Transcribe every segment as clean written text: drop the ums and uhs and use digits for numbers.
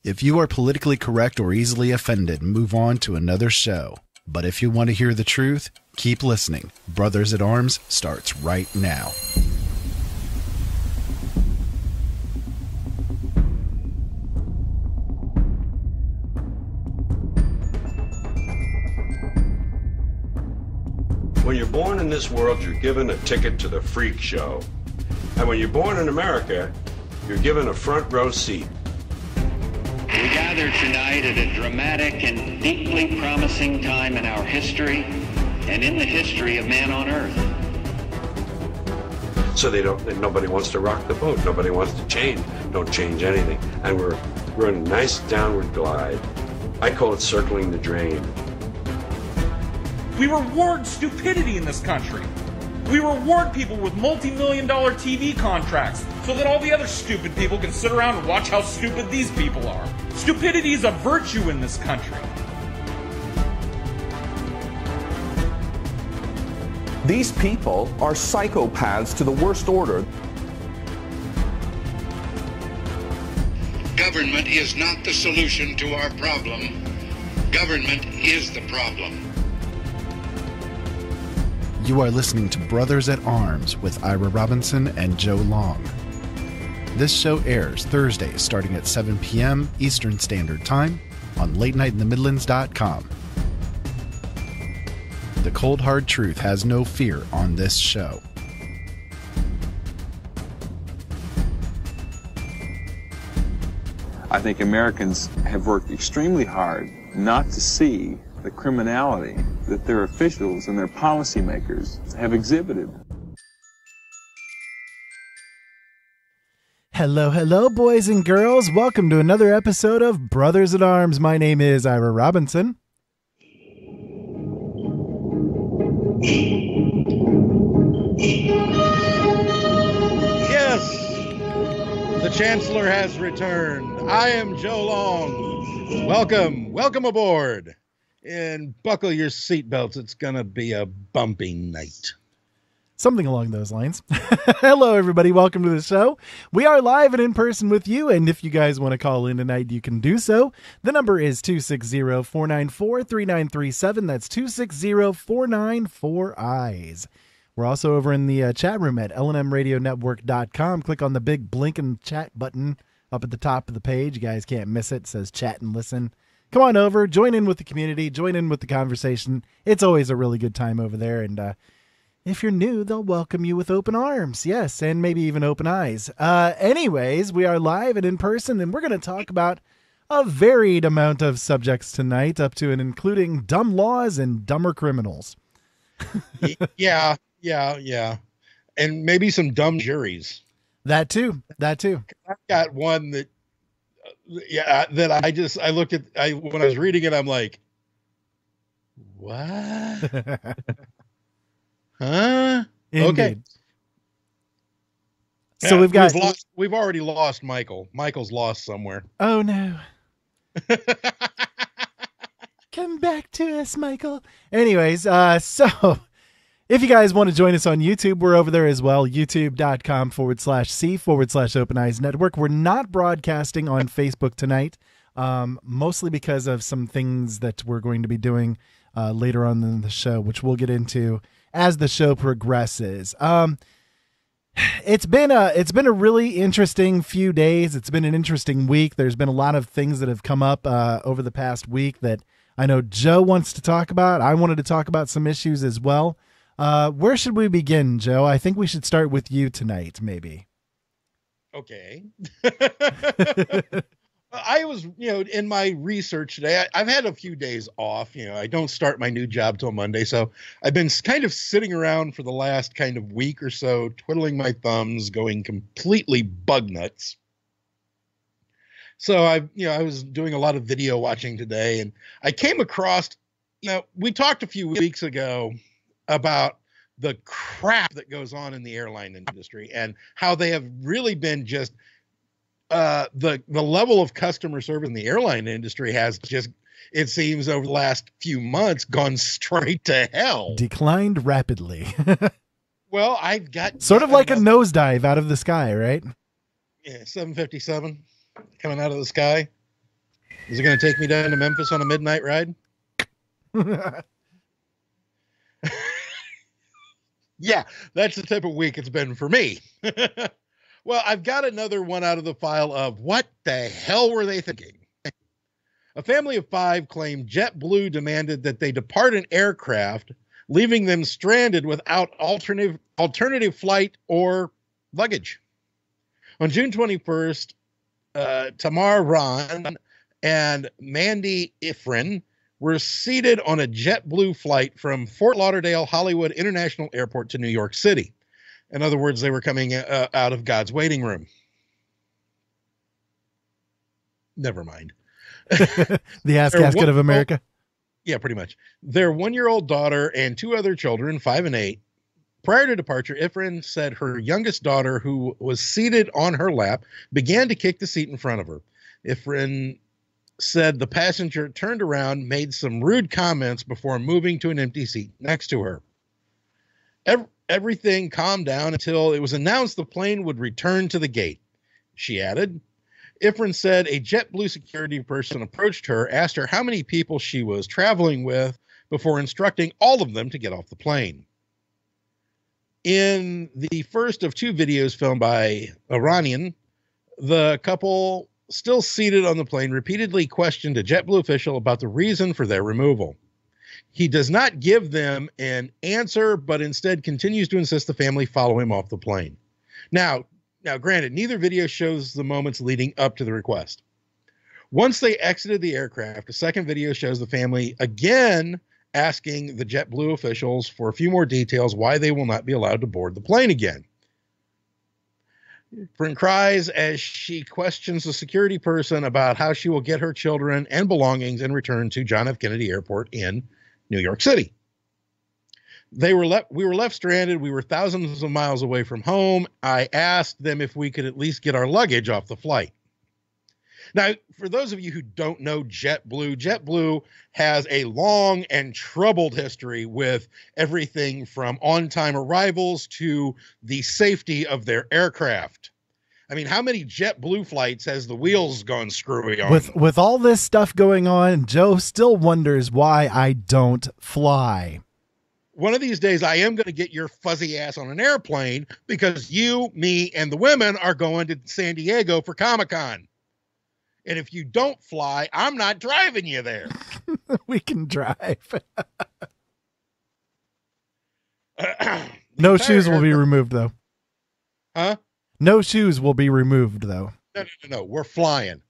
If you are politically correct or easily offended, move on to another show. But if you want to hear the truth, keep listening. Brothers at Arms starts right now. When you're born in this world, you're given a ticket to the freak show. And when you're born in America, you're given a front row seat. We gather tonight at a dramatic and deeply promising time in our history and in the history of man on Earth. So nobody wants to rock the boat. Nobody wants to change. Don't change anything. And we're in a nice downward glide. I call it circling the drain. We reward stupidity in this country. We reward people with multi-million-dollar TV contracts so that all the other stupid people can sit around and watch how stupid these people are. Stupidity is a virtue in this country. These people are psychopaths to the worst order. Government is not the solution to our problem. Government is the problem. You are listening to Brothers at Arms with Ira Robinson and Joe Long. This show airs Thursdays starting at 7 p.m. Eastern Standard Time on LateNightInTheMidlands.com. The cold hard truth has no fear on this show. I think Americans have worked extremely hard not to see the criminality that their officials and their policymakers have exhibited. Hello, hello, boys and girls. Welcome to another episode of Brothers at Arms. My name is Ira Robinson. Yes, the Chancellor has returned. I am Joe Long. Welcome aboard. And buckle your seatbelts. It's going to be a bumpy night. Something along those lines. Hello, everybody. Welcome to the show. We are live and in person with you. And if you guys want to call in tonight, you can do so. The number is 260-494-3937. That's 260-494-EYES. We're also over in the chat room at LNMRadioNetwork.com. Click on the big blinking chat button up at the top of the page. You guys can't miss it. It says chat and listen. Come on over, join in with the community, join in with the conversation. It's always a really good time over there. And if you're new, they'll welcome you with open arms. Yes, and maybe even open eyes. Anyways, we are live and in person, and we're going to talk about a varied amount of subjects tonight, up to and including dumb laws and dumber criminals. Yeah. And maybe some dumb juries. That too. I've got one that I looked at, when I was reading it, I'm like, what? Huh? Indeed. Okay. So yeah, we've already lost Michael. Michael's lost somewhere. Oh no. Come back to us, Michael. Anyways, so if you guys want to join us on YouTube, we're over there as well. YouTube.com/C/Open Eyes Network. We're not broadcasting on Facebook tonight, mostly because of some things that we're going to be doing later on in the show, which we'll get into as the show progresses. It's been a really interesting few days. It's been an interesting week. There's been a lot of things that have come up over the past week that I know Joe wants to talk about. I wanted to talk about some issues as well. Where should we begin, Joe? I think we should start with you tonight, maybe. Okay. I was, in my research today, I've had a few days off. I don't start my new job till Monday. So I've been kind of sitting around for the last kind of week or so, twiddling my thumbs, going completely bug nuts. So I was doing a lot of video watching today, and I came across, we talked a few weeks ago about the crap that goes on in the airline industry and how they have really been just the level of customer service in the airline industry has just, it seems, over the last few months gone straight to hell. Declined rapidly. Well, I've got sort of like a nosedive out of the sky, right? Yeah, 757 coming out of the sky. Is it going to take me down to Memphis on a midnight ride? Yeah, that's the type of week it's been for me. Well, I've got another one out of the file of what the hell were they thinking? A family of 5 claimed JetBlue demanded that they depart an aircraft, leaving them stranded without alternative flight or luggage. On June 21st, Tamar Ron and Mandy Ifrin were seated on a JetBlue flight from Fort Lauderdale Hollywood International Airport to New York City. In other words, they were coming out of God's waiting room. Never mind. The ass casket of America. Yeah, pretty much. Their 1-year-old daughter and 2 other children, 5 and 8. Prior to departure, Ifrin said her youngest daughter, who was seated on her lap, began to kick the seat in front of her. Ifrin said the passenger turned around, made some rude comments before moving to an empty seat next to her. Everything calmed down until it was announced the plane would return to the gate, she added. Ifrin said a JetBlue security person approached her, asked her how many people she was traveling with before instructing all of them to get off the plane. In the first of 2 videos filmed by Iranian, the couple still seated on the plane repeatedly questioned a JetBlue official about the reason for their removal. He does not give them an answer, but instead continues to insist the family follow him off the plane. Now, granted, neither video shows the moments leading up to the request. Once they exited the aircraft, a second video shows the family again asking the JetBlue officials for a few more details why they will not be allowed to board the plane again. Frin cries as she questions the security person about how she will get her children and belongings and return to John F. Kennedy Airport in New York City. We were left stranded. We were thousands of miles away from home. I asked them if we could at least get our luggage off the flight. Now, for those of you who don't know JetBlue has a long and troubled history with everything from on-time arrivals to the safety of their aircraft. I mean, how many JetBlue flights has the wheels gone screwy on? With all this stuff going on, Joe still wonders why I don't fly. One of these days, I am going to get your fuzzy ass on an airplane because you, me, and the women are going to San Diego for Comic-Con. And if you don't fly, I'm not driving you there. We can drive. No shoes will be removed, though. Huh? No shoes will be removed, though. No. We're flying.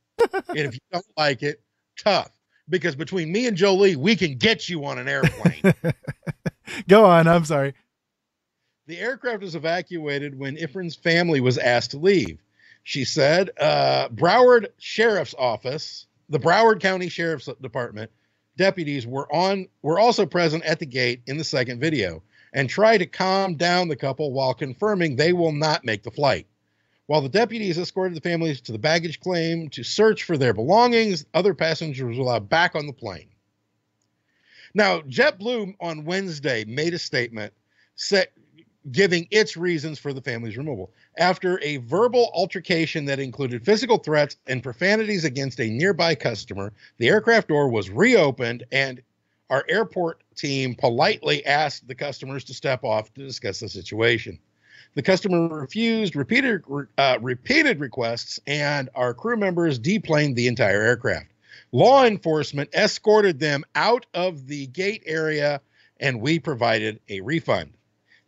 And if you don't like it, tough. Because between me and Jolie, we can get you on an airplane. Go on. I'm sorry. The aircraft was evacuated when Ifrin's family was asked to leave. She said, Broward Sheriff's Office, the Broward County Sheriff's Department, deputies were also present at the gate in the second video and tried to calm down the couple while confirming they will not make the flight. While the deputies escorted the families to the baggage claim to search for their belongings, other passengers were allowed back on the plane. Now, JetBlue on Wednesday made a statement giving its reasons for the family's removal. After a verbal altercation that included physical threats and profanities against a nearby customer, the aircraft door was reopened and our airport team politely asked the customers to step off to discuss the situation. The customer refused repeated requests, and our crew members deplaned the entire aircraft. Law enforcement escorted them out of the gate area, and we provided a refund.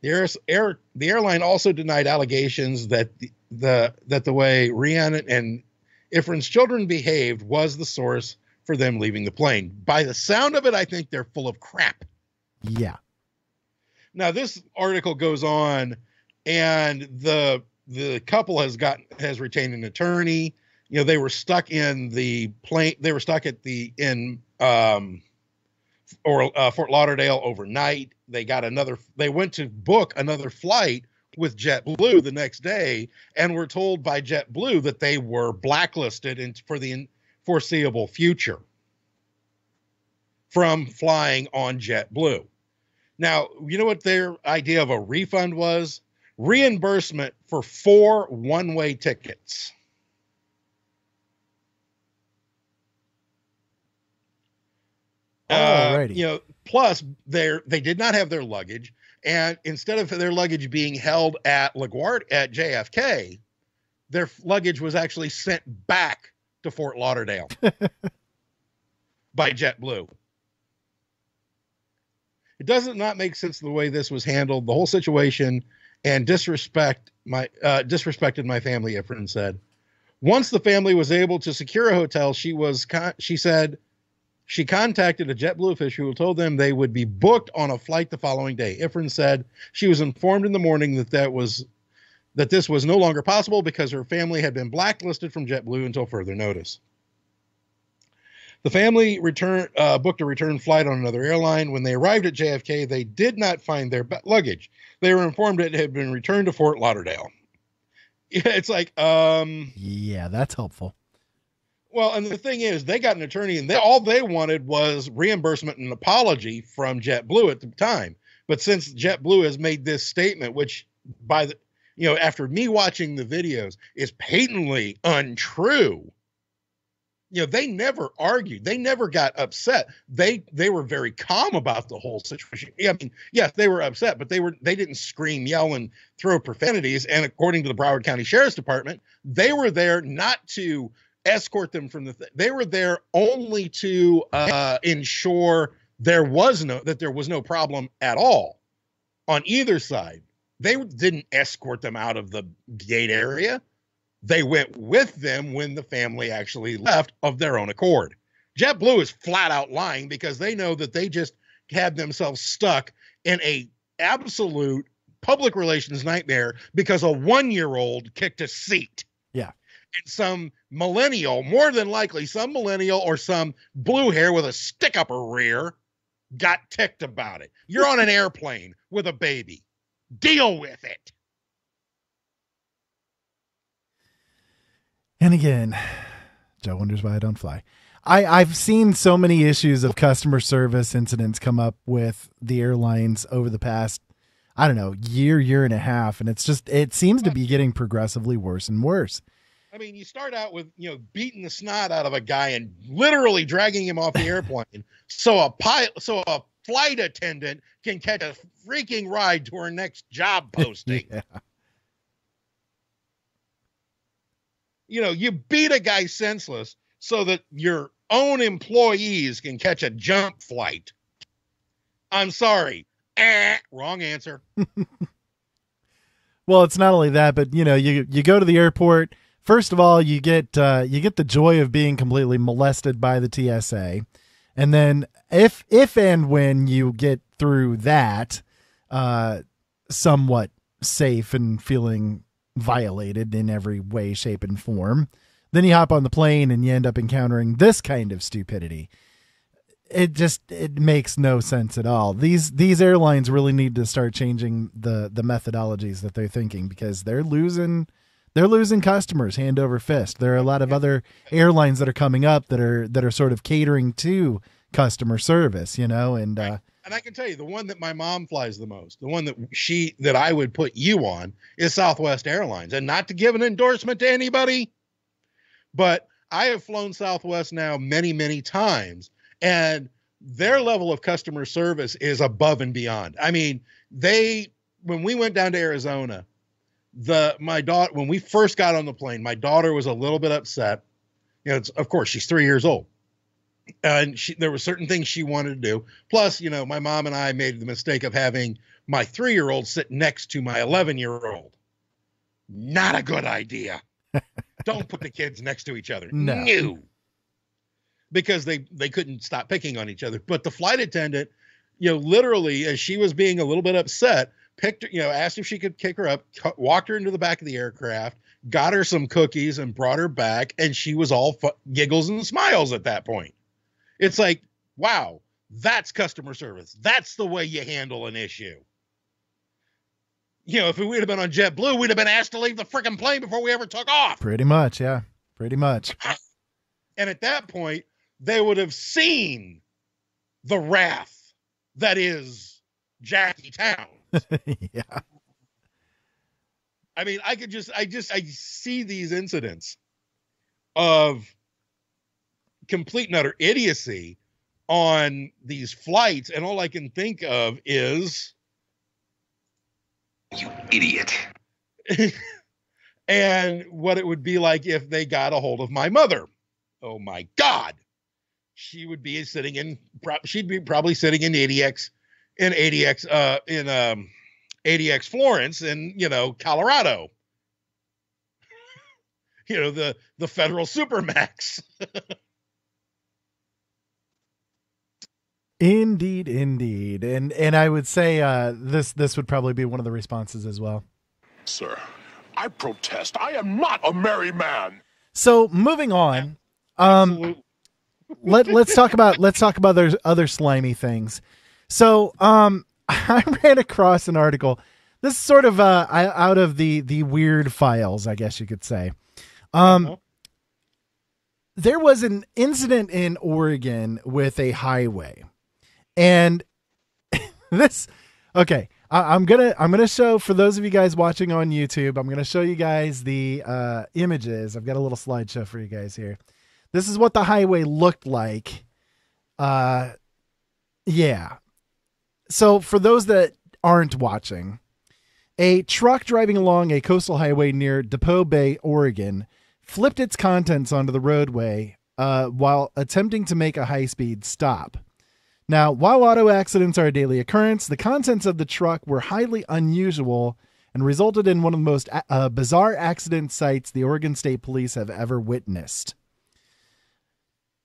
The airline also denied allegations that the way Rhiannon and Ifrin's children behaved was the source for them leaving the plane. By the sound of it, I think they're full of crap. Yeah. Now, this article goes on, and the couple has retained an attorney. You know, they were stuck in the plane. They were stuck at Fort Lauderdale overnight. They went to book another flight with JetBlue the next day and were told by JetBlue that they were blacklisted for the foreseeable future from flying on JetBlue. Now, you know what their idea of a refund was? Reimbursement for 4 one-way tickets. Alrighty. Plus they did not have their luggage, and instead of their luggage being held at at JFK, their luggage was actually sent back to Fort Lauderdale by JetBlue. It does not make sense the way this was handled, the whole situation, and disrespected my family, Efren said. Once the family was able to secure a hotel, she said she contacted a JetBlue official who told them they would be booked on a flight the following day. Efren said she was informed in the morning that this was no longer possible because her family had been blacklisted from JetBlue until further notice. The family booked a return flight on another airline. When they arrived at JFK, they did not find their luggage. They were informed it had been returned to Fort Lauderdale. It's like, yeah, that's helpful. Well, and the thing is, they got an attorney, and all they wanted was reimbursement and apology from JetBlue at the time. But since JetBlue has made this statement, which after me watching the videos is patently untrue, they never argued. They never got upset. They were very calm about the whole situation. I mean, yes, they were upset, but they didn't scream, yell, and throw profanities. And according to the Broward County Sheriff's Department, they were there not to escort them from they were there only to ensure there was no problem at all on either side. They didn't escort them out of the gate area. They went with them when the family actually left of their own accord. JetBlue is flat out lying because they know that they just had themselves stuck in a absolute public relations nightmare because a 1-year-old kicked a seat. Yeah. And some millennial, more than likely some millennial or some blue hair with a stick up her rear got ticked about it. You're on an airplane with a baby. Deal with it. And again, Joe wonders why I don't fly. I've seen so many issues of customer service incidents come up with the airlines over the past, I don't know, year and a half. And it seems to be getting progressively worse and worse. I mean, you start out with, beating the snot out of a guy and literally dragging him off the airplane. So a flight attendant can catch a freaking ride to her next job posting. Yeah. You beat a guy senseless so that your own employees can catch a jump flight. I'm sorry. Wrong answer. Well, it's not only that, but you go to the airport. First of all, you get the joy of being completely molested by the TSA. And then if and when you get through that, somewhat safe and feeling violated in every way, shape, and form, then you hop on the plane and you end up encountering this kind of stupidity. It makes no sense at all. These airlines really need to start changing the methodologies that they're thinking, because they're losing customers hand over fist. There are a lot of other airlines that are coming up that are sort of catering to customer service, and and I can tell you, the one that my mom flies the most, the one that I would put you on, is Southwest Airlines. And not to give an endorsement to anybody, but I have flown Southwest now many, many times, and their level of customer service is above and beyond. I mean, when we went down to Arizona, when we first got on the plane, my daughter was a little bit upset. Of course, she's 3 years old. And there were certain things she wanted to do. Plus, my mom and I made the mistake of having my 3-year-old sit next to my 11-year-old. Not a good idea. Don't put the kids next to each other. No. Because they couldn't stop picking on each other. But the flight attendant, literally, as she was being a little bit upset, picked her, asked if she could kick her up, walked her into the back of the aircraft, got her some cookies and brought her back. And she was all giggles and smiles at that point. It's like, wow, that's customer service. That's the way you handle an issue. If we'd have been on JetBlue, we'd have been asked to leave the freaking plane before we ever took off. Pretty much, yeah. Pretty much. And at that point, they would have seen the wrath that is Jackie Towns. Yeah. I mean, I see these incidents of complete and utter idiocy on these flights, and all I can think of is, You idiot. and what it would be like if they got a hold of my mother. Oh my God. She'd be probably sitting in ADX Florence in, Colorado. The federal supermax. Indeed. And I would say this would probably be one of the responses as well. Sir, I protest. I am not a merry man. So moving on, let's talk about there's other slimy things. So I ran across an article. This is sort of out of the weird files, I guess you could say. There was an incident in Oregon with a highway, and okay. I'm gonna show, for those of you guys watching on YouTube, I'm gonna show you guys the images. I've got a little slideshow for you guys here. This is what the highway looked like. Yeah. So for those that aren't watching, a truck driving along a coastal highway near Depew Bay, Oregon, flipped its contents onto the roadway while attempting to make a high-speed stop. Now, while auto accidents are a daily occurrence, the contents of the truck were highly unusual and resulted in one of the most bizarre accident sites the Oregon State Police have ever witnessed.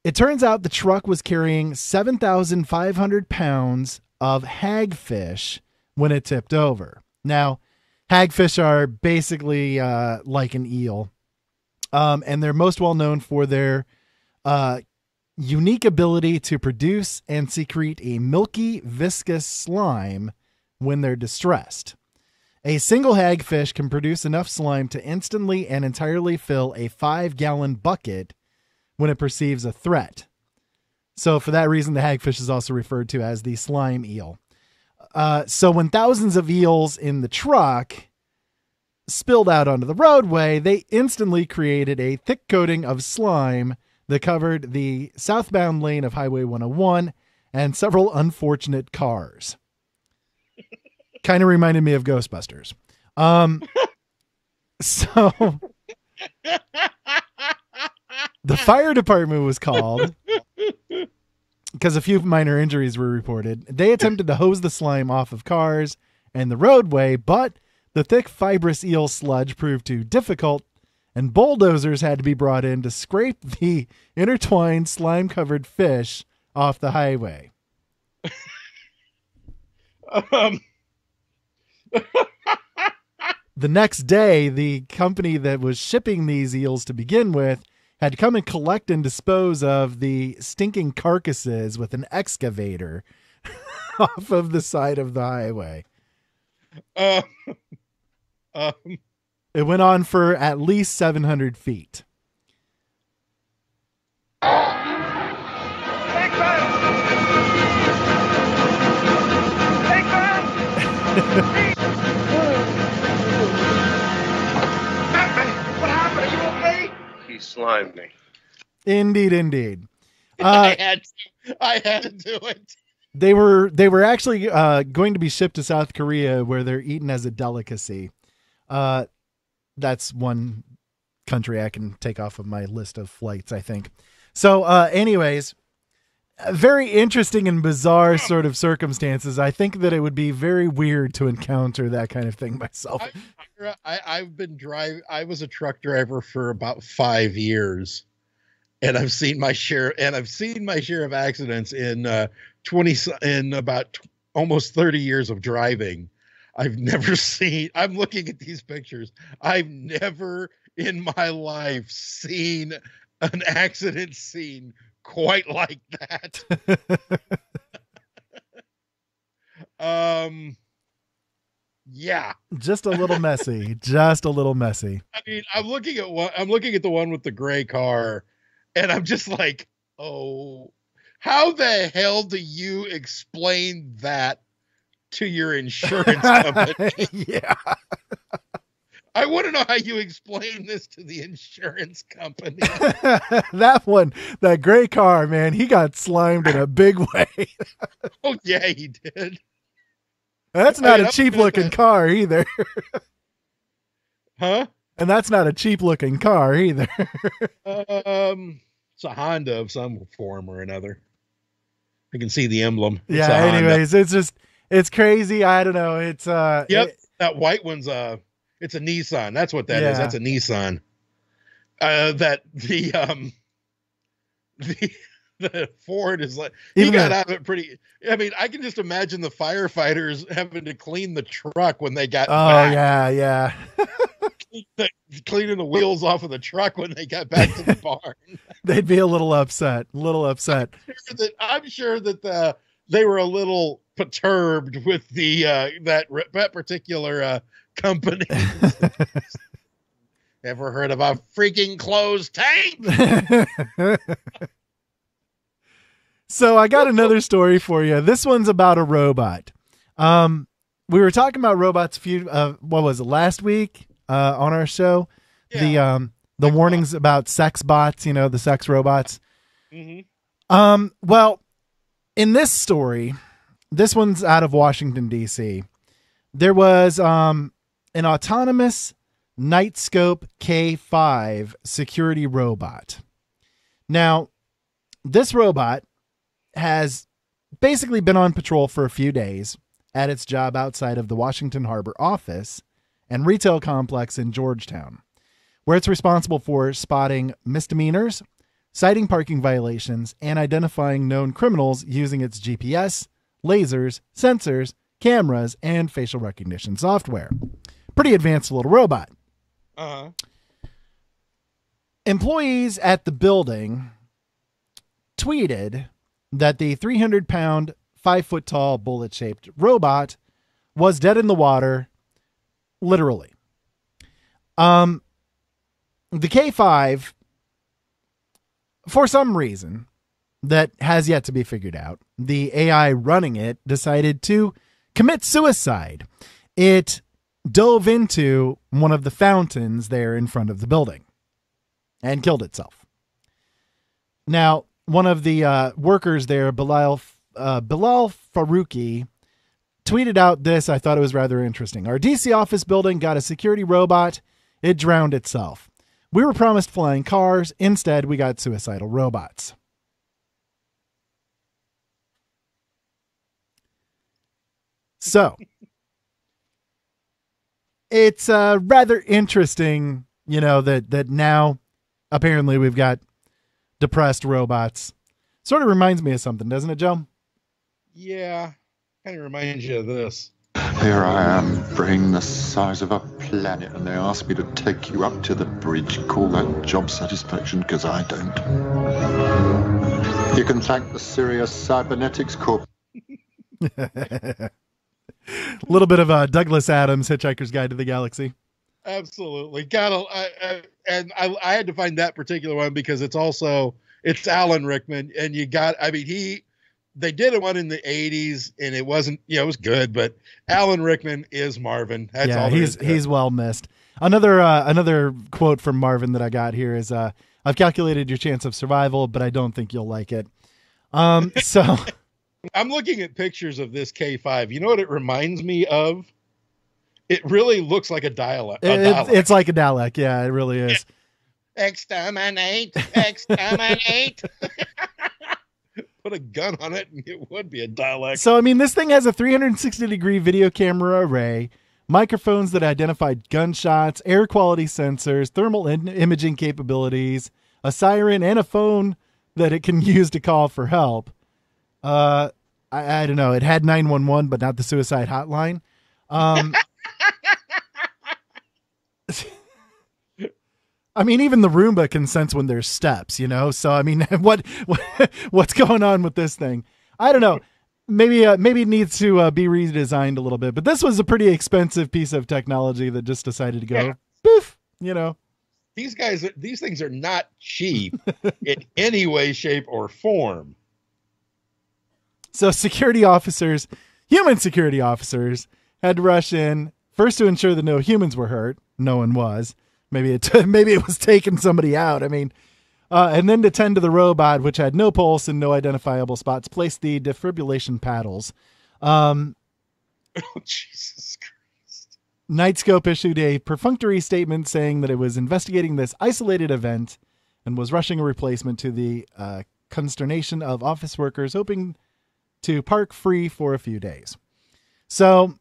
It turns out the truck was carrying 7,500 pounds of hagfish when it tipped over. Now, hagfish are basically like an eel, and they're most well known for their unique ability to produce and secrete a milky, viscous slime when they're distressed. A single hagfish can produce enough slime to instantly and entirely fill a 5-gallon bucket when it perceives a threat. So for that reason, the hagfish is also referred to as the slime eel. So when thousands of eels in the truck spilled out onto the roadway, they instantly created a thick coating of slime that covered the southbound lane of Highway 101 and several unfortunate cars. Kind of reminded me of Ghostbusters. So the fire department was called because a few minor injuries were reported. They attempted to hose the slime off of cars and the roadway, but the thick fibrous eel sludge proved too difficult, and bulldozers had to be brought in to scrape the intertwined slime-covered fish off the highway. The next day, the company that was shipping these eels to begin with had to come and collect and dispose of the stinking carcasses with an excavator off of the side of the highway. It went on for at least 700 feet. What happened? Are you okay? He slimed me. Indeed. I had to do it. They were actually going to be shipped to South Korea, where they're eaten as a delicacy. That's one country I can take off of my list of flights, I think. So anyways, very interesting and bizarre sort of circumstances. I think that it would be very weird to encounter that kind of thing myself. I've been driving. I was a truck driver for about 5 years, and I've seen my share. And I've seen my share of accidents in about almost 30 years of driving. I've never seen. I'm looking at these pictures. I've never in my life seen an accident scene quite like that. Yeah, just a little messy. I mean, I'm looking at the one with the gray car, and I'm just like, oh, how the hell do you explain that to your insurance company? Yeah. I want to know how you explain this to the insurance company. That gray car, man, he got slimed in a big way. Oh, yeah, he did. That's not a cheap looking car either. Huh? And that's not a cheap looking car either. It's a Honda of some form or another. I can see the emblem. Yeah, anyways, it's crazy. I don't know. It's that white one's it's a Nissan. That's what that is. That's a Nissan. The Ford is like, he got out of it pretty. I mean, I can just imagine the firefighters having to clean the truck when they got back. Yeah. Cleaning the wheels off of the truck when they got back to the barn. They'd be a little upset. I'm sure that they were a little perturbed with the that particular company. Ever heard of a freaking closed tank? So I got another story for you. This one's about a robot. We were talking about robots last week on our show? Yeah. The warnings about sex bots, the sex robots. Mm-hmm. Well, in this story, this one's out of Washington, D.C. There was an autonomous Nightscope K5 security robot. Now, this robot has basically been on patrol for a few days at its job outside of the Washington Harbor office and retail complex in Georgetown, where it's responsible for spotting misdemeanors, citing parking violations, and identifying known criminals using its GPS, lasers, sensors, cameras, and facial recognition software. Pretty advanced little robot. Uh-huh. Employees at the building tweeted that the 300-pound, 5-foot-tall, bullet-shaped robot was dead in the water, literally. The K5, for some reason that has yet to be figured out, the AI running it decided to commit suicide. It dove into one of the fountains there in front of the building and killed itself. Now, one of the workers there, Bilal Faruqi, tweeted out this. I thought it was rather interesting. Our DC office building got a security robot. It drowned itself. We were promised flying cars. Instead, we got suicidal robots. So, it's rather interesting, that now apparently we've got depressed robots. Sort of reminds me of something, doesn't it, Joe? Yeah, kind of reminds you of this. Here I am, brain the size of a planet, and they ask me to take you up to the bridge. Call that job satisfaction, because I don't. You can thank the Sirius Cybernetics Corp. A little bit of Douglas Adams, Hitchhiker's Guide to the Galaxy. Absolutely. I had to find that particular one because it's Alan Rickman, and they did one in the 80s and it wasn't, it was good, but Alan Rickman is Marvin. That's all he's well missed. Another quote from Marvin that I got here is, I've calculated your chance of survival, but I don't think you'll like it. So I'm looking at pictures of this K5. You know what it reminds me of? It really looks like a Dalek. It's like a Dalek. Yeah, it really is. Exterminate. Put a gun on it and it would be a Dalek. So, this thing has a 360-degree video camera array, microphones that identify gunshots, air quality sensors, thermal imaging capabilities, a siren, and a phone that it can use to call for help. I don't know. It had 911, but not the suicide hotline. Even the Roomba can sense when there's steps, So, what's going on with this thing? I don't know. Maybe it needs to be redesigned a little bit. But this was a pretty expensive piece of technology that just decided to go, poof, These things are not cheap in any way, shape, or form. So human security officers, had to rush in, first to ensure that no humans were hurt, no one was. Maybe it was taking somebody out. I mean, and then to tend to the robot, which had no pulse and no identifiable spots, placed the defibrillation paddles. Oh, Jesus Christ. Nightscope issued a perfunctory statement saying that it was investigating this isolated event and was rushing a replacement to the consternation of office workers hoping to park free for a few days. So,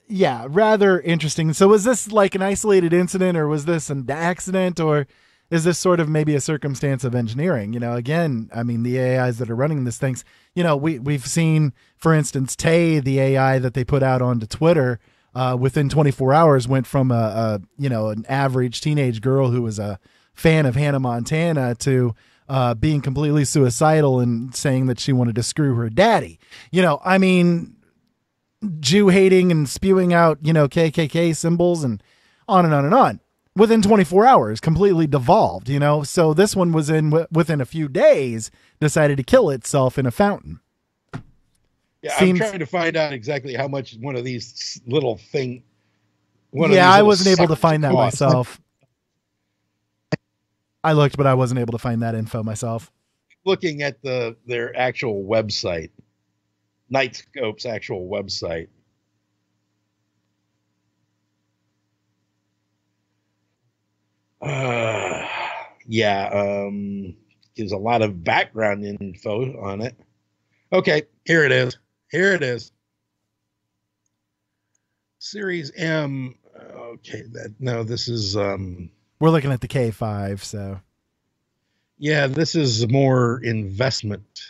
yeah, rather interesting. So was this like an isolated incident, or was this an accident, or is this sort of maybe a circumstance of engineering? You know, again, I mean, the AIs that are running this things, you know, we've seen, for instance, Tay, the AI that they put out onto Twitter, within 24 hours went from an average teenage girl who was a fan of Hannah Montana to being completely suicidal and saying that she wanted to screw her daddy. You know, I mean, Jew hating and spewing out, you know, KKK symbols and on and on and on. Within 24 hours, completely devolved, you know. So this one was within a few days, decided to kill itself in a fountain. Yeah, I'm trying to find out exactly how much one of these little thing. I wasn't able to find that myself. I looked, but I wasn't able to find that info myself. Looking at their actual website, Nightscope's actual website. Gives a lot of background info on it. Okay, here it is. Series M. Okay, this is we're looking at the K5, so yeah, this is more investment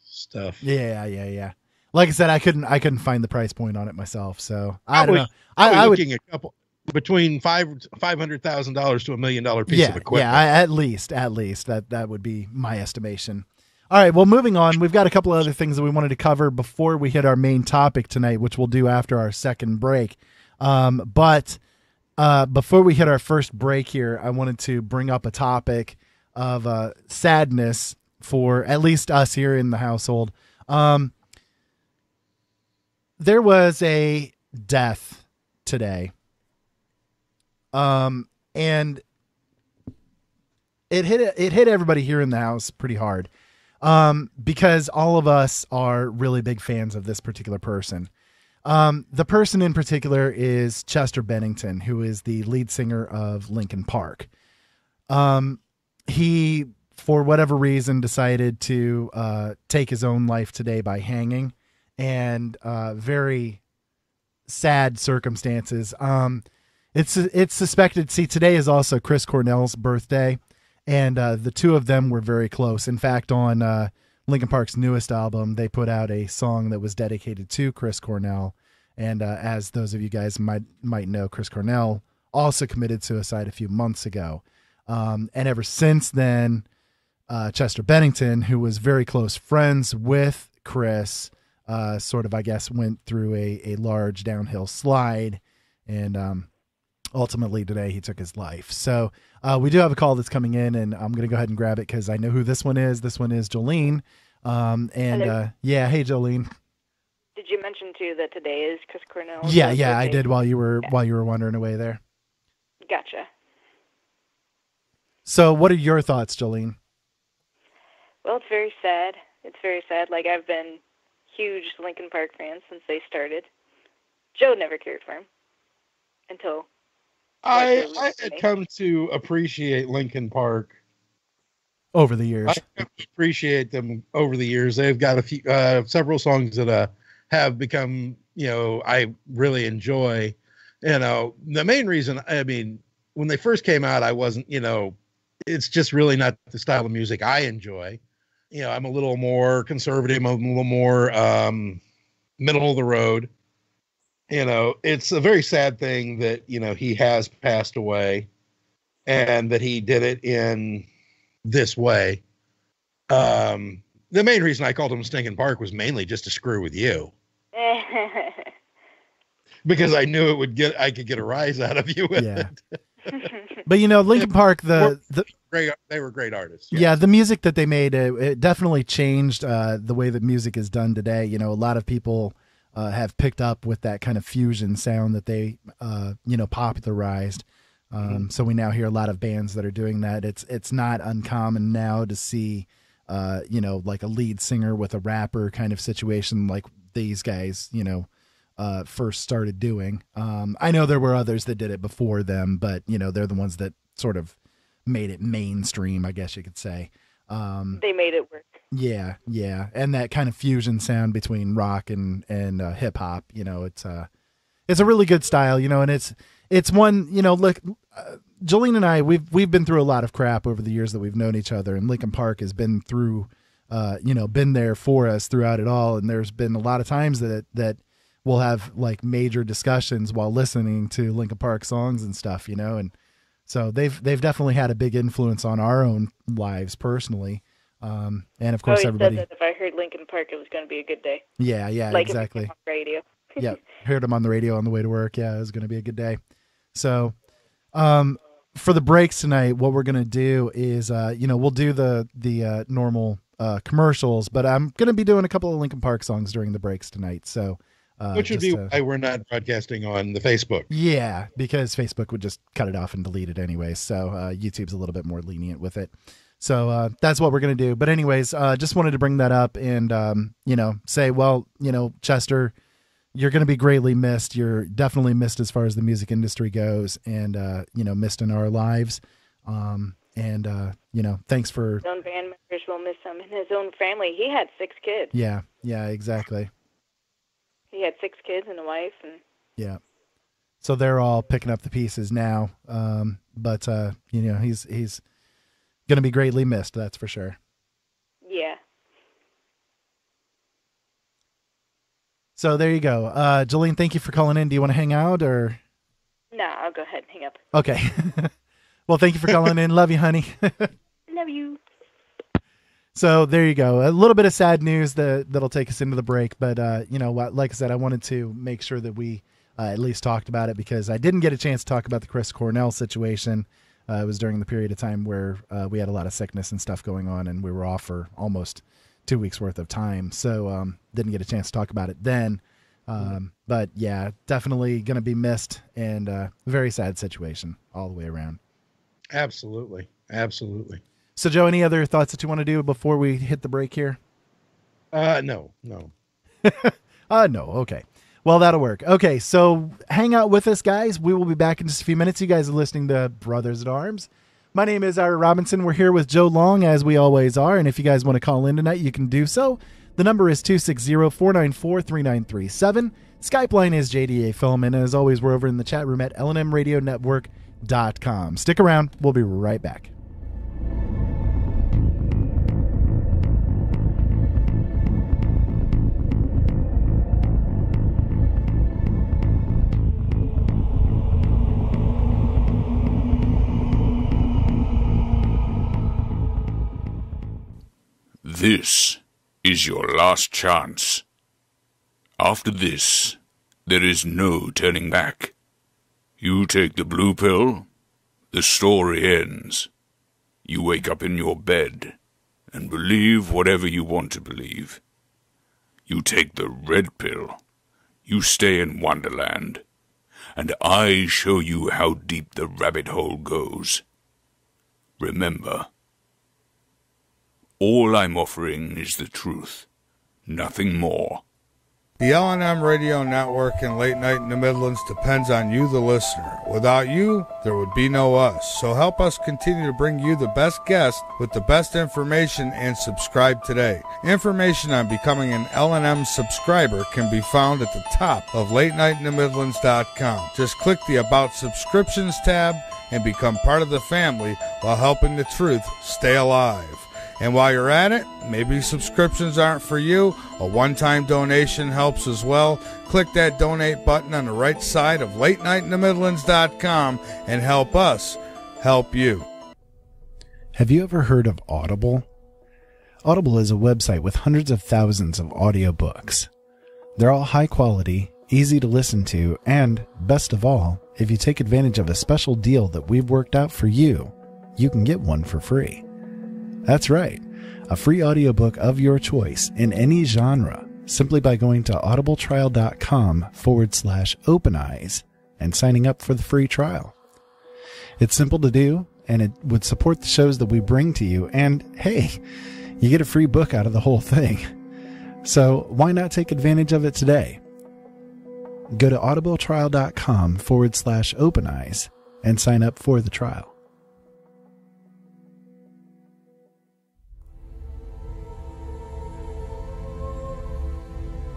stuff. Yeah. Like I said, I couldn't find the price point on it myself, so I don't know. I was looking a couple between $500,000 to $1 million piece of equipment. Yeah, at least that would be my estimation. All right, well, moving on, we've got a couple of other things that we wanted to cover before we hit our main topic tonight, which we'll do after our second break. But before we hit our first break here, I wanted to bring up a topic of sadness for at least us here in the household. There was a death today. And it hit everybody here in the house pretty hard. Because all of us are really big fans of this particular person. The person in particular is Chester Bennington, who is the lead singer of Linkin Park. He, for whatever reason, decided to take his own life today by hanging, and very sad circumstances. It's suspected. See, today is also Chris Cornell's birthday. And the two of them were very close. In fact, on Linkin Park's newest album, they put out a song that was dedicated to Chris Cornell. And as those of you guys might know, Chris Cornell also committed suicide a few months ago. And ever since then, Chester Bennington, who was very close friends with Chris, sort of, I guess, went through a large downhill slide. And ultimately today he took his life. So we do have a call that's coming in, and I'm going to go ahead and grab it because I know who this one is. This one is Jolene. Yeah. Hey, Jolene. Did you mention too that today is Chris Cornell? Yeah, I did while you were wandering away there. Gotcha. So what are your thoughts, Jolene? Well, it's very sad. Like, I've been huge Linkin Park fan since they started. Joe never cared for him until I had come to appreciate Linkin Park over the years. I come to appreciate them over the years. They've got a few, several songs that have become, I really enjoy. The main reason, I mean, when they first came out, I wasn't, it's just really not the style of music I enjoy. I'm a little more conservative. I'm a little more middle of the road. It's a very sad thing that, he has passed away and that he did it in this way. The main reason I called him Stinkin' Park was mainly just to screw with you. Because I knew I could get a rise out of you with it. But Linkin Park, they were great artists. Yeah, the music that they made, it definitely changed the way that music is done today. A lot of people have picked up with that kind of fusion sound that they, popularized. So we now hear a lot of bands that are doing that. It's not uncommon now to see, like a lead singer with a rapper kind of situation like these guys, first started doing. I know there were others that did it before them, but, they're the ones that sort of made it mainstream, I guess you could say. They made it work. Yeah. And that kind of fusion sound between rock and hip hop, it's a really good style, and it's one, look, Jolene and I, we've been through a lot of crap over the years that we've known each other, and Linkin Park has been through, been there for us throughout it all. And there's been a lot of times that we'll have like major discussions while listening to Linkin Park songs and stuff, and so they've definitely had a big influence on our own lives personally. And of course, everybody said that if I heard Linkin Park, it was going to be a good day. Yeah, like exactly. If it was on the radio. Yeah, heard them on the radio on the way to work. Yeah, it was going to be a good day. So, for the breaks tonight, what we're going to do is, we'll do the normal commercials, but I'm going to be doing a couple of Linkin Park songs during the breaks tonight. So, which would be why we're not broadcasting on the Facebook. Yeah, because Facebook would just cut it off and delete it anyway. So YouTube's a little bit more lenient with it. So that's what we're going to do. But anyways, just wanted to bring that up and, say, well, Chester, you're going to be greatly missed. You're definitely missed as far as the music industry goes and, missed in our lives. Thanks for... His own band members will miss him and his own family. He had 6 kids. Yeah, exactly. He had 6 kids and a wife. And yeah. So they're all picking up the pieces now. But he's going to be greatly missed. That's for sure. Yeah. So there you go. Jolene, thank you for calling in. Do you want to hang out or? No, I'll go ahead and hang up. Okay. Well, thank you for calling in. Love you, honey. Love you. So there you go. A little bit of sad news that'll take us into the break. But, like I said, I wanted to make sure that we at least talked about it because I didn't get a chance to talk about the Chris Cornell situation. It was during the period of time where we had a lot of sickness and stuff going on, and we were off for almost 2 weeks worth of time. So didn't get a chance to talk about it then. But yeah, definitely going to be missed and very sad situation all the way around. Absolutely. So Joe, any other thoughts that you want to do before we hit the break here? No. No. Okay. Well, that'll work. Okay. So hang out with us, guys. We will be back in just a few minutes. You guys are listening to Brothers at Arms. My name is Ira Robinson. We're here with Joe Long, as we always are. And if you guys want to call in tonight, you can do so. The number is 260-494-3937. Skype line is JDA Film. And as always, we're over in the chat room at LNM Radio Network.com. Stick around. We'll be right back. This is your last chance. After this, there is no turning back. You take the blue pill, the story ends. You wake up in your bed and believe whatever you want to believe. You take the red pill, you stay in Wonderland, and I show you how deep the rabbit hole goes. Remember, all I'm offering is the truth, nothing more. The LNM Radio Network and Late Night in the Midlands depends on you, the listener. Without you, there would be no us. So help us continue to bring you the best guests with the best information and subscribe today. Information on becoming an LNM subscriber can be found at the top of LateNightInTheMidlands.com. Just click the About Subscriptions tab and become part of the family while helping the truth stay alive. And while you're at it, maybe subscriptions aren't for you. A one-time donation helps as well. Click that donate button on the right side of LateNightInTheMidlands.com and help us help you. Have you ever heard of Audible? Audible is a website with hundreds of thousands of audiobooks. They're all high quality, easy to listen to, and, best of all, if you take advantage of a special deal that we've worked out for you, you can get one for free. That's right, a free audiobook of your choice in any genre simply by going to audibletrial.com/openeyes and signing up for the free trial. It's simple to do, and it would support the shows that we bring to you. And hey, you get a free book out of the whole thing. So why not take advantage of it today? Go to audibletrial.com/openeyes and sign up for the trial.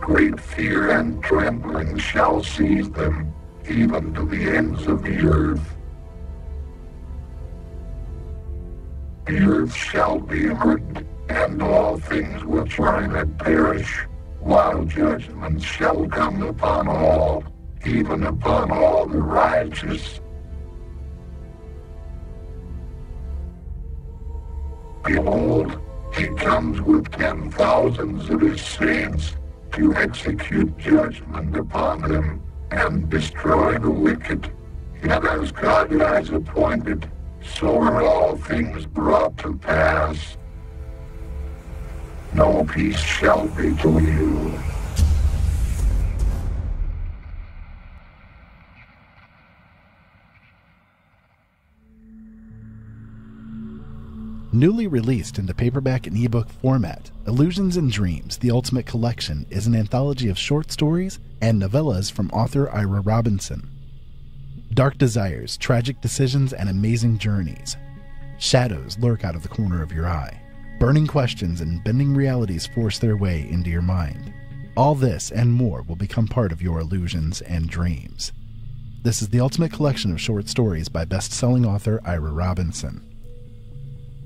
Great fear and trembling shall seize them, even to the ends of the earth. The earth shall be hurt, and all things which are in it perish, while judgment shall come upon all, even upon all the righteous. Behold, he comes with 10,000s of his saints, to execute judgment upon them and destroy the wicked. Yet as God has appointed, so are all things brought to pass. No peace shall be to you. Newly released into paperback and ebook format, Illusions and Dreams, The Ultimate Collection is an anthology of short stories and novellas from author Ira Robinson. Dark desires, tragic decisions, and amazing journeys. Shadows lurk out of the corner of your eye. Burning questions and bending realities force their way into your mind. All this and more will become part of your illusions and dreams. This is the ultimate collection of short stories by best-selling author Ira Robinson.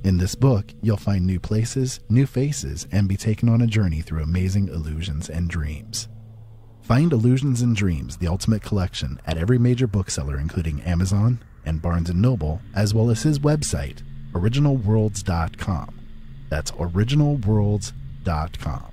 In this book, you'll find new places, new faces, and be taken on a journey through amazing illusions and dreams. Find Illusions and Dreams, The Ultimate Collection, at every major bookseller including Amazon and Barnes & Noble, as well as his website, originalworlds.com. That's originalworlds.com.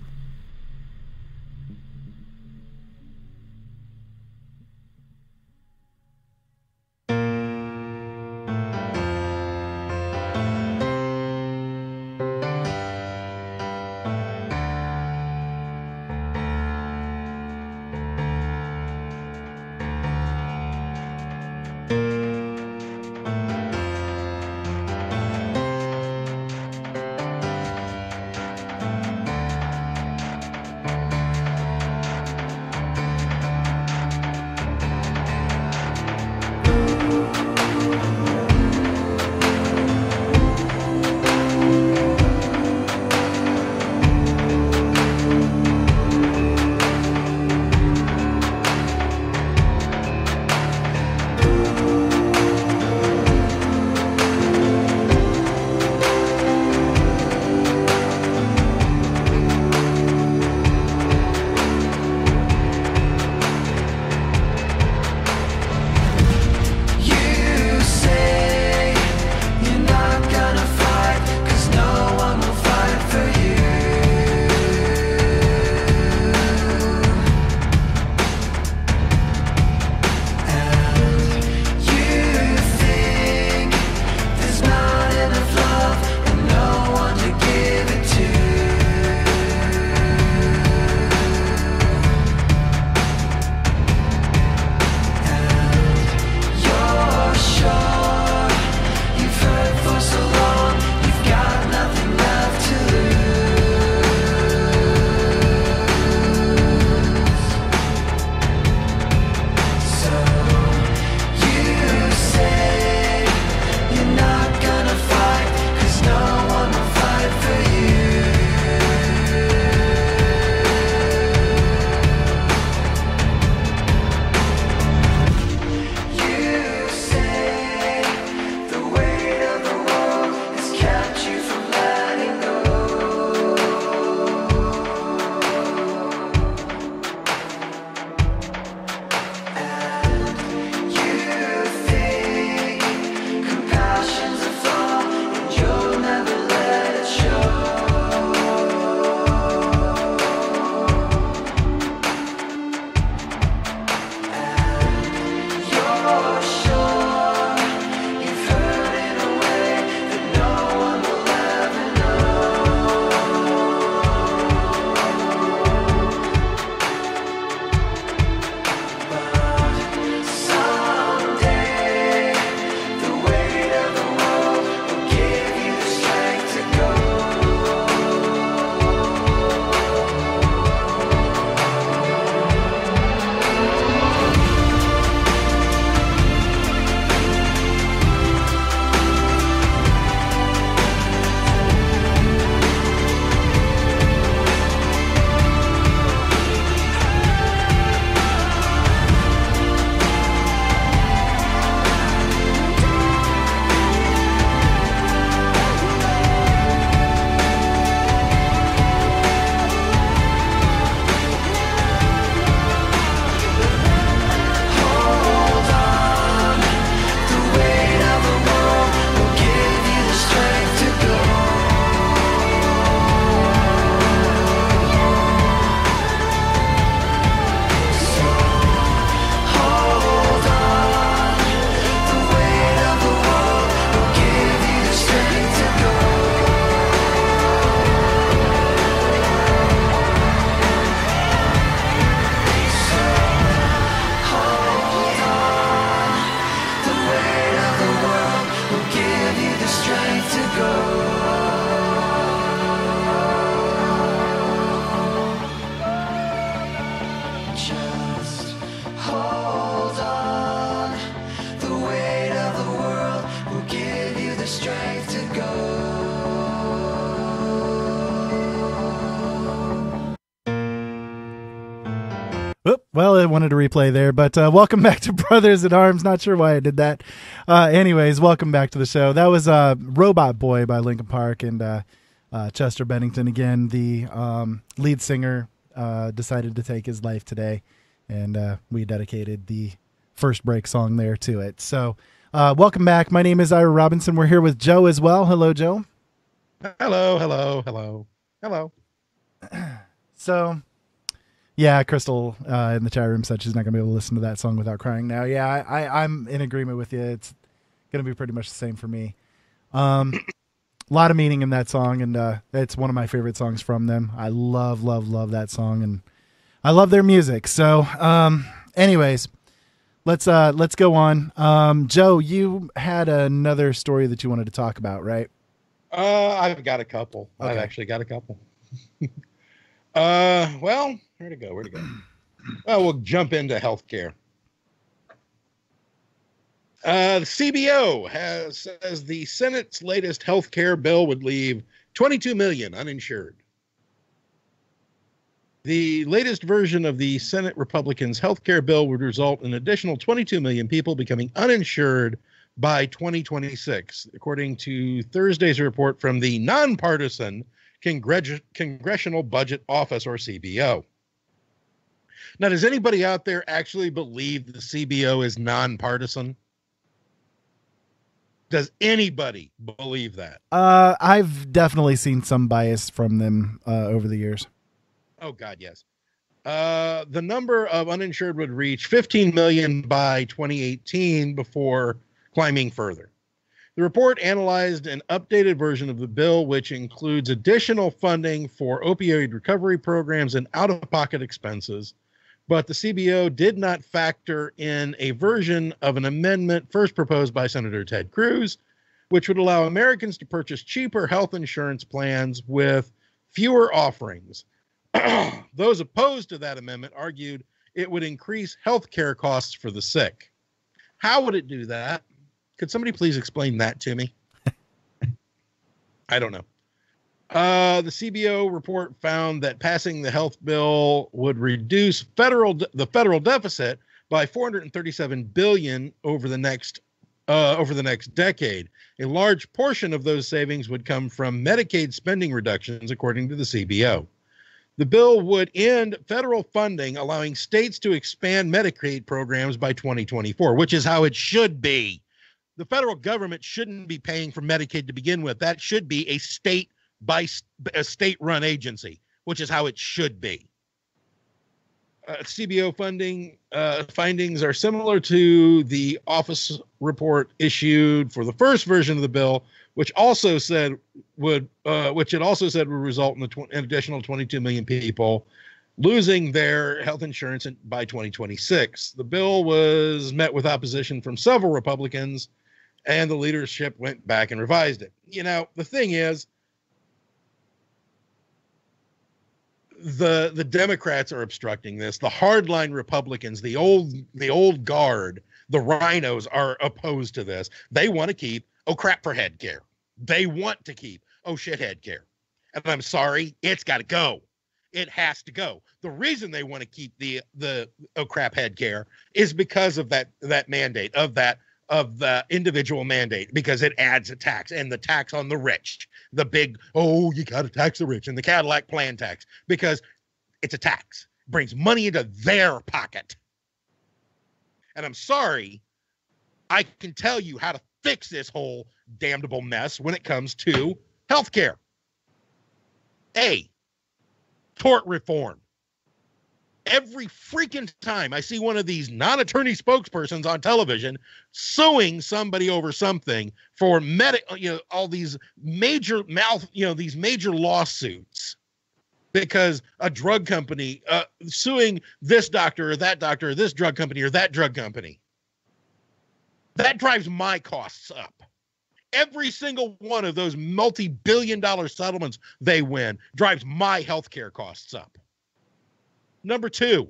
strength to go. Oop, well, I wanted to replay there, but welcome back to Brothers at Arms. Not sure why I did that. Anyways, welcome back to the show. That was Robot Boy by Linkin Park, and Chester Bennington, again, the lead singer, decided to take his life today, and we dedicated the first break song there to it. So welcome back. My name is Ira Robinson. We're here with Joe as well. Hello, Joe. Hello. So... yeah, Crystal in the chat room said she's not going to be able to listen to that song without crying now. Yeah, I'm in agreement with you. It's going to be pretty much the same for me. A lot of meaning in that song, and it's one of my favorite songs from them. I love that song, and I love their music. So, anyways, let's go on. Joe, you had another story that you wanted to talk about, right? I've got a couple. Okay. I've actually got a couple. Well, where'd it go? Well, we'll jump into healthcare. The CBO says the Senate's latest healthcare bill would leave 22 million uninsured. The latest version of the Senate Republicans' healthcare bill would result in an additional 22 million people becoming uninsured by 2026, according to Thursday's report from the nonpartisan Congressional Budget Office, or CBO. Now, does anybody out there actually believe the CBO is nonpartisan? Does anybody believe that? I've definitely seen some bias from them over the years. Oh, God, yes. The number of uninsured would reach 15 million by 2018 before climbing further. The report analyzed an updated version of the bill, which includes additional funding for opioid recovery programs and out-of-pocket expenses, but the CBO did not factor in a version of an amendment first proposed by Senator Ted Cruz, which would allow Americans to purchase cheaper health insurance plans with fewer offerings. Those opposed to that amendment argued it would increase health care costs for the sick. How would it do that? Could somebody please explain that to me? I don't know. The CBO report found that passing the health bill would reduce the federal deficit by $437 billion over the next decade. A large portion of those savings would come from Medicaid spending reductions, according to the CBO. The bill would end federal funding, allowing states to expand Medicaid programs by 2024, which is how it should be. The federal government shouldn't be paying for Medicaid to begin with. That should be a state-run agency, which is how it should be. CBO funding findings are similar to the office report issued for the first version of the bill, which it also said would result in an additional 22 million people losing their health insurance by 2026. The bill was met with opposition from several Republicans, and the leadership went back and revised it. You know, the thing is, the Democrats are obstructing this. The hardline Republicans, the old guard, the rhinos are opposed to this. They want to keep, oh crap, for head care. They want to keep, oh shit, head care. And I'm sorry, it's got to go. It has to go. The reason they want to keep the oh crap head care is because of that mandate, of the individual mandate, because it adds a tax, and the tax on the rich, the big, oh, you got to tax the rich, and the Cadillac plan tax, because it's a tax, it brings money into their pocket. And I'm sorry, I can tell you how to fix this whole damnable mess when it comes to healthcare. A, tort reform. Every freaking time I see one of these non-attorney spokespersons on television suing somebody over something for all these major these major lawsuits because a drug company suing this doctor or that doctor or this drug company or that drug company, that drives my costs up. Every single one of those multi-billion-dollar settlements they win drives my healthcare costs up. Number two,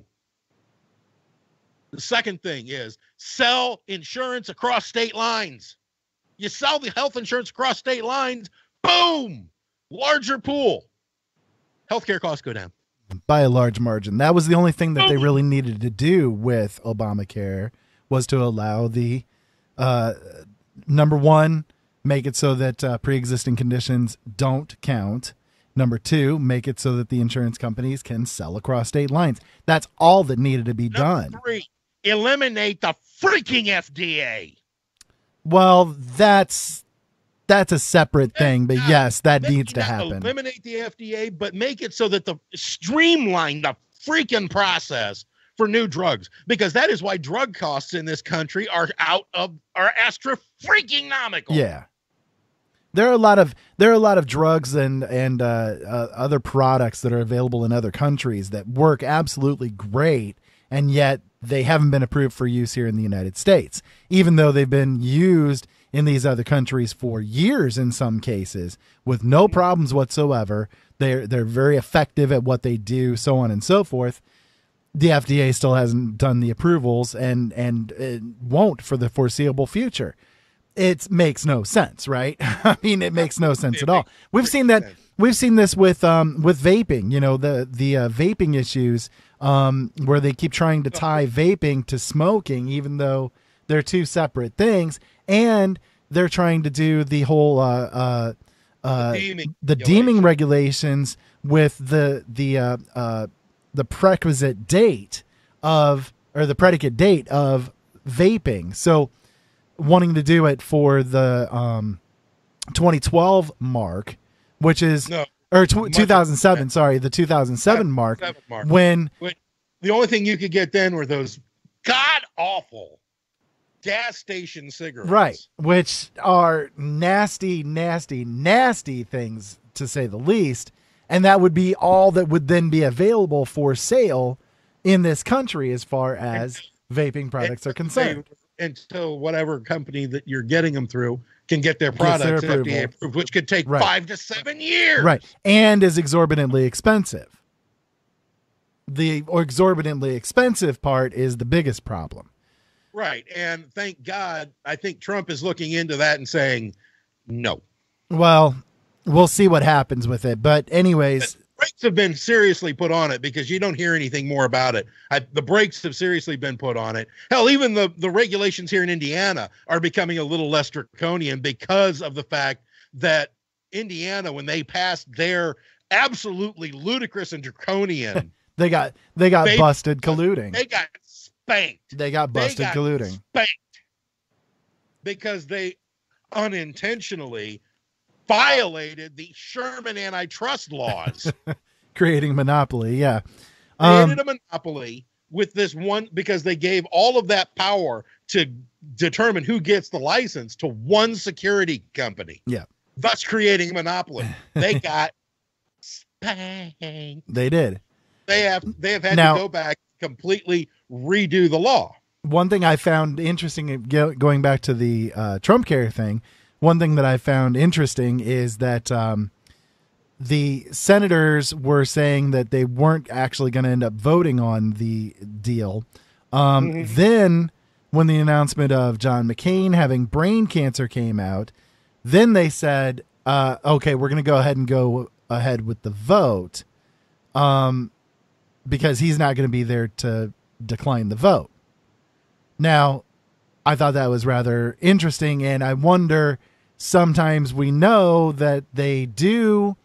the second thing is sell insurance across state lines. You sell the health insurance across state lines, boom, larger pool. Healthcare costs go down. By a large margin. That was the only thing that they really needed to do with Obamacare, was to allow the, number one, make it so that pre-existing conditions don't count. Number two, make it so that the insurance companies can sell across state lines. That's all that needed to be done. Number three, eliminate the freaking FDA. Well, that's a separate thing, but yes, that needs to happen. Eliminate the FDA, but make it so that streamline the freaking process for new drugs, because that is why drug costs in this country are extra-freaking-nomical. Yeah. There are a lot of drugs and other products that are available in other countries that work absolutely great, and yet they haven't been approved for use here in the United States, even though they've been used in these other countries for years in some cases with no problems whatsoever. They're very effective at what they do, so on and so forth. The FDA still hasn't done the approvals and it won't for the foreseeable future. It makes no sense, right? I mean, it makes no sense at all. We've seen that. We've seen this with vaping. You know, the vaping issues where they keep trying to tie vaping to smoking, even though they're two separate things, and they're trying to do the whole deeming regulations with the prerequisite date of, or the predicate date of vaping. So wanting to do it for the 2012 mark, which is 2007. Sorry, the 2007 mark. When the only thing you could get then were those god awful gas station cigarettes, right? Which are nasty, nasty, nasty things, to say the least. And that would be all that would then be available for sale in this country as far as vaping products are concerned. Until whatever company that you're getting them through can get their products FDA approved, which could take 5 to 7 years. Right. And is exorbitantly expensive. The exorbitantly expensive part is the biggest problem. Right. And thank God, I think Trump is looking into that and saying no. Well, we'll see what happens with it. But anyways, the brakes have been seriously put on it, because you don't hear anything more about it. The brakes have seriously been put on it. Hell, even the regulations here in Indiana are becoming a little less draconian because of the fact that Indiana, when they passed their absolutely ludicrous and draconian, they got busted colluding. They got spanked. They got busted colluding. Spanked because they unintentionally violated the Sherman antitrust laws. Creating monopoly, yeah. Created a monopoly with this one, because they gave all of that power to determine who gets the license to one security company. Yeah. Thus creating a monopoly. They got spanked. They did. They have had to go back and completely redo the law. One thing I found interesting, going back to the Trump care thing, one thing that I found interesting is that the senators were saying that they weren't actually going to end up voting on the deal. Then when the announcement of John McCain having brain cancer came out, then they said, okay, we're going to go ahead with the vote because he's not going to be there to decline the vote. Now, I thought that was rather interesting, and I wonder, sometimes we know that they do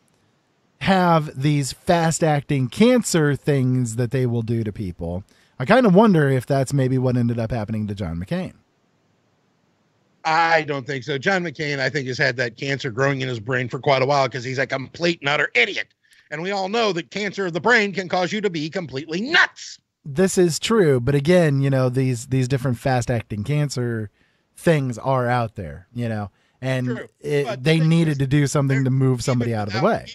have these fast-acting cancer things that they will do to people. I kind of wonder if that's maybe what ended up happening to John McCain. I don't think so. John McCain, I think, has had that cancer growing in his brain for quite a while because he's a complete and utter idiot. And we all know that cancer of the brain can cause you to be completely nuts. This is true, but again, you know, these different fast-acting cancer things are out there, you know, and they needed to do something to move somebody out of the way.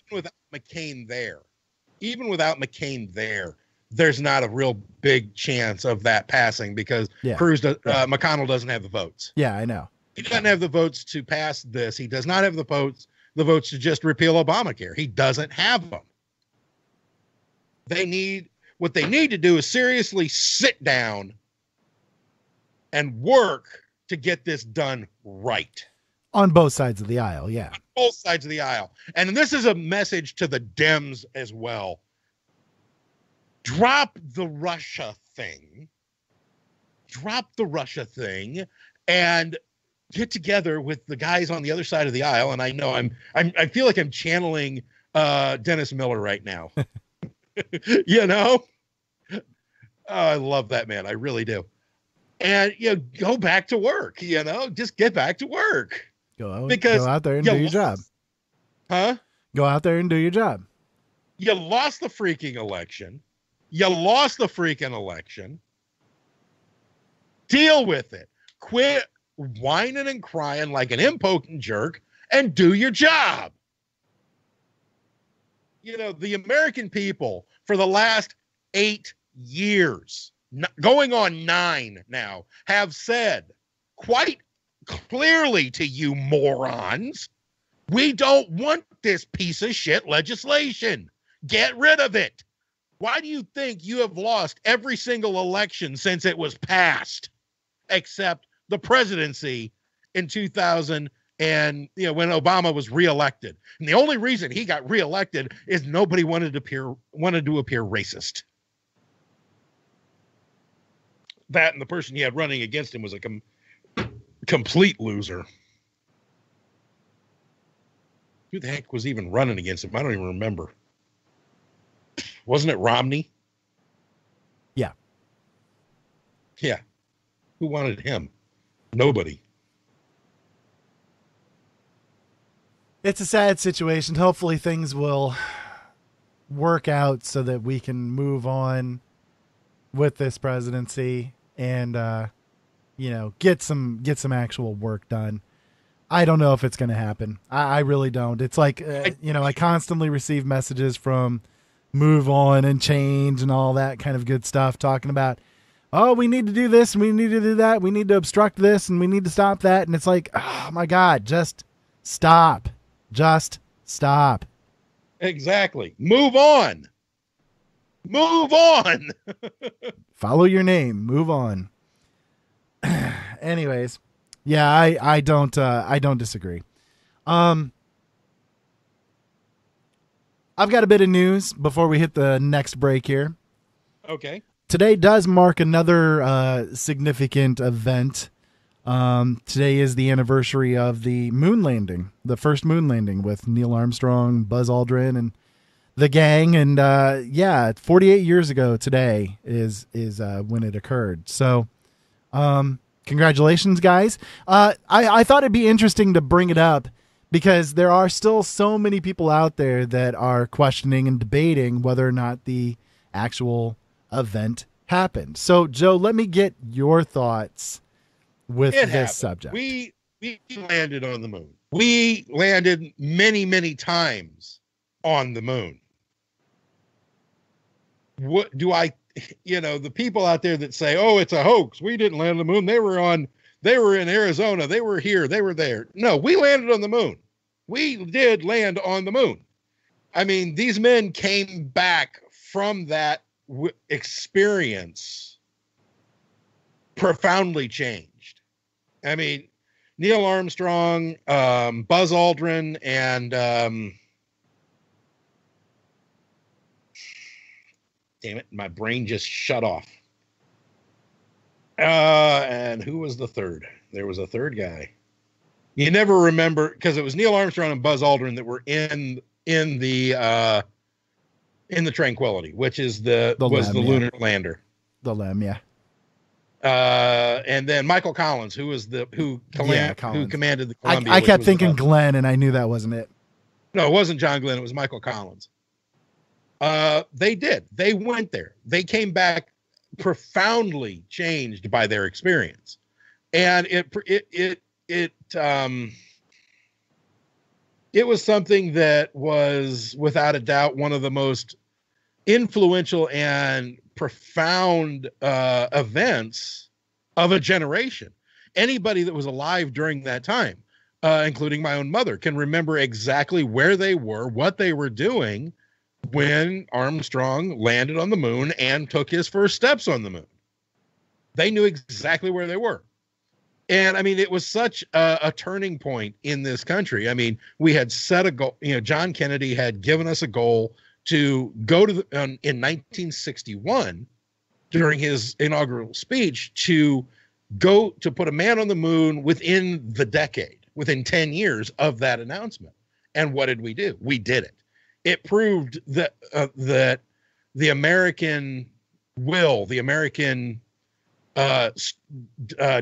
Even without McCain there, there's not a real big chance of that passing because McConnell doesn't have the votes. Yeah, I know. He doesn't have the votes to pass this. He does not have the votes to just repeal Obamacare. He doesn't have them. What they need to do is seriously sit down and work to get this done right. On both sides of the aisle, yeah. Both sides of the aisle. And this is a message to the Dems as well. Drop the Russia thing. Drop the Russia thing and get together with the guys on the other side of the aisle. And I know I feel like I'm channeling Dennis Miller right now. You know? Oh, I love that man. I really do. And go back to work, just get back to work. Go out there and do your job. Huh? Go out there and do your job. You lost the freaking election. You lost the freaking election. Deal with it. Quit whining and crying like an impotent jerk and do your job. The American people for the last 8 years, going on 9 now, have said quite clearly to you morons, we don't want this piece of shit legislation. Get rid of it. Why do you think you have lost every single election since it was passed, except the presidency in 2000 and when Obama was reelected? And the only reason he got reelected is nobody wanted to appear racist. That and the person he had running against him was a complete loser. Who the heck was even running against him? I don't even remember. Wasn't it Romney? Yeah. Yeah. Who wanted him? Nobody. It's a sad situation. Hopefully things will work out so that we can move on with this presidency and get some actual work done. I don't know if it's going to happen. I really don't. It's like I constantly receive messages from Move On and Change and all that kind of good stuff talking about, oh, we need to do this and we need to do that. We need to obstruct this and we need to stop that. And it's like, oh my God, just stop. Just stop. Exactly. Move on. Move on. Follow your name. Move on. Anyways, yeah, I don't disagree. I've got a bit of news before we hit the next break here. Okay. Today does mark another significant event. Today is the anniversary of the moon landing, the first moon landing with Neil Armstrong, Buzz Aldrin, and the gang. And 48 years ago today is when it occurred. So congratulations, guys. I thought it'd be interesting to bring it up because there are still so many people out there that are questioning and debating whether or not the actual event happened. So, Joe, let me get your thoughts with this subject. We landed on the moon. We landed many, many times on the moon. What do the people out there that say, oh, it's a hoax. We didn't land on the moon. They were in Arizona. They were here. They were there. No, we landed on the moon. We did land on the moon. I mean, these men came back from that experience profoundly changed. I mean, Neil Armstrong, Buzz Aldrin, and damn it, my brain just shut off. And who was the third? There was a third guy. You never remember, because it was Neil Armstrong and Buzz Aldrin that were in the Tranquility, which is the lunar lander. The LEM, yeah. And then Michael Collins, who commanded the Columbia. I kept thinking Glenn, and I knew that wasn't it. No, it wasn't John Glenn. It was Michael Collins. They did. They went there. They came back profoundly changed by their experience, and it was something that was without a doubt one of the most influential and profound events of a generation. Anybody that was alive during that time, including my own mother, can remember exactly where they were, what they were doing when Armstrong landed on the moon and took his first steps on the moon. They knew exactly where they were. And I mean, it was such a turning point in this country. I mean, we had set a goal. You know, John Kennedy had given us a goal to go to in 1961 during his inaugural speech to go to put a man on the moon within the decade, within 10 years of that announcement. And what did we do? We did it. It proved that that the American will, the American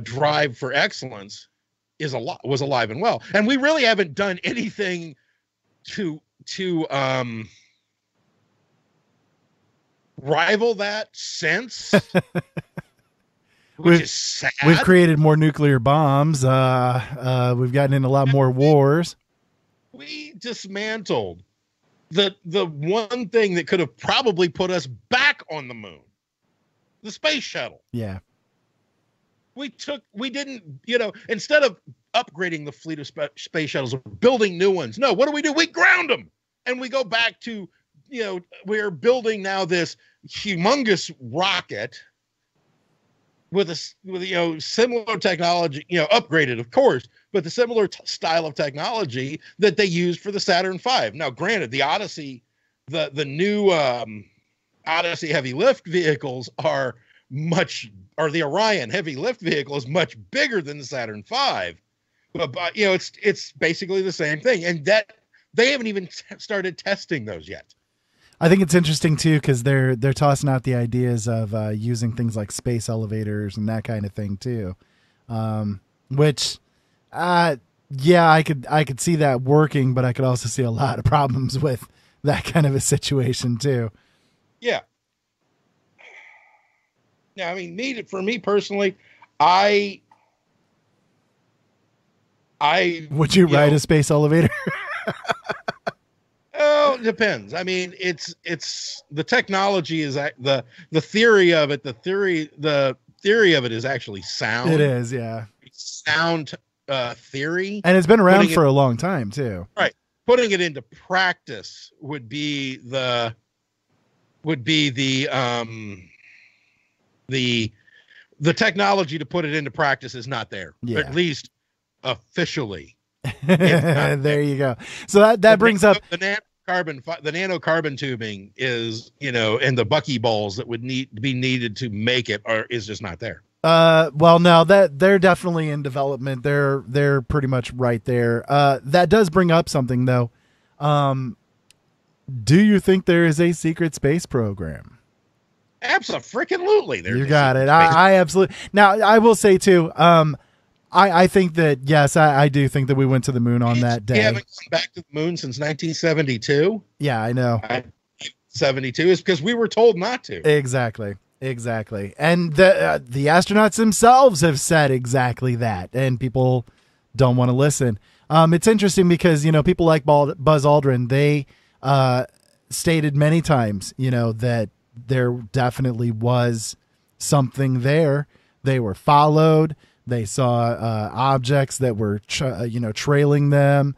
drive for excellence was alive and well. And we really haven't done anything to rival that since. Which is sad. We've created more nuclear bombs. We've gotten in a lot more wars. We dismantled the one thing that could have probably put us back on the moon, the space shuttle. Yeah. We didn't, instead of upgrading the fleet of space shuttles or building new ones. No, what do? We ground them. And we go back to, we're building now this humongous rocket with similar technology, upgraded, of course, but the similar style of technology that they used for the Saturn V. Now, granted, the Odyssey, the new Odyssey heavy lift vehicles are the Orion heavy lift vehicle is much bigger than the Saturn V. But it's basically the same thing, and that they haven't even started testing those yet. I think it's interesting too because they're tossing out the ideas of using things like space elevators and that kind of thing too, which, I could see that working, but I could also see a lot of problems with that kind of a situation too. Yeah. Yeah, I mean, for me personally, I would you ride a space elevator? Oh, it depends. I mean, it's the technology is the theory of it. The theory of it is actually sound. It is, yeah. Sound theory, and it's been around for a long time too. Right. Putting it into practice would be the technology to put it into practice is not there. Yeah. At least officially. There you go. So that brings up the nanocarbon tubing is, and the buckyballs that would be needed to make it is just not there. Well, no, that they're definitely in development. They're pretty much right there. That does bring up something though. Do you think there is a secret space program? Absolutely. You got it. I absolutely. Now I will say too, I think that, yes, I do think that we went to the moon on that day. We haven't gone back to the moon since 1972. Yeah, I know. 72 is because we were told not to. Exactly. And the astronauts themselves have said exactly that, and people don't want to listen. It's interesting because, people like Buzz Aldrin, they stated many times, that there definitely was something there. They were followed. They saw objects that were, trailing them,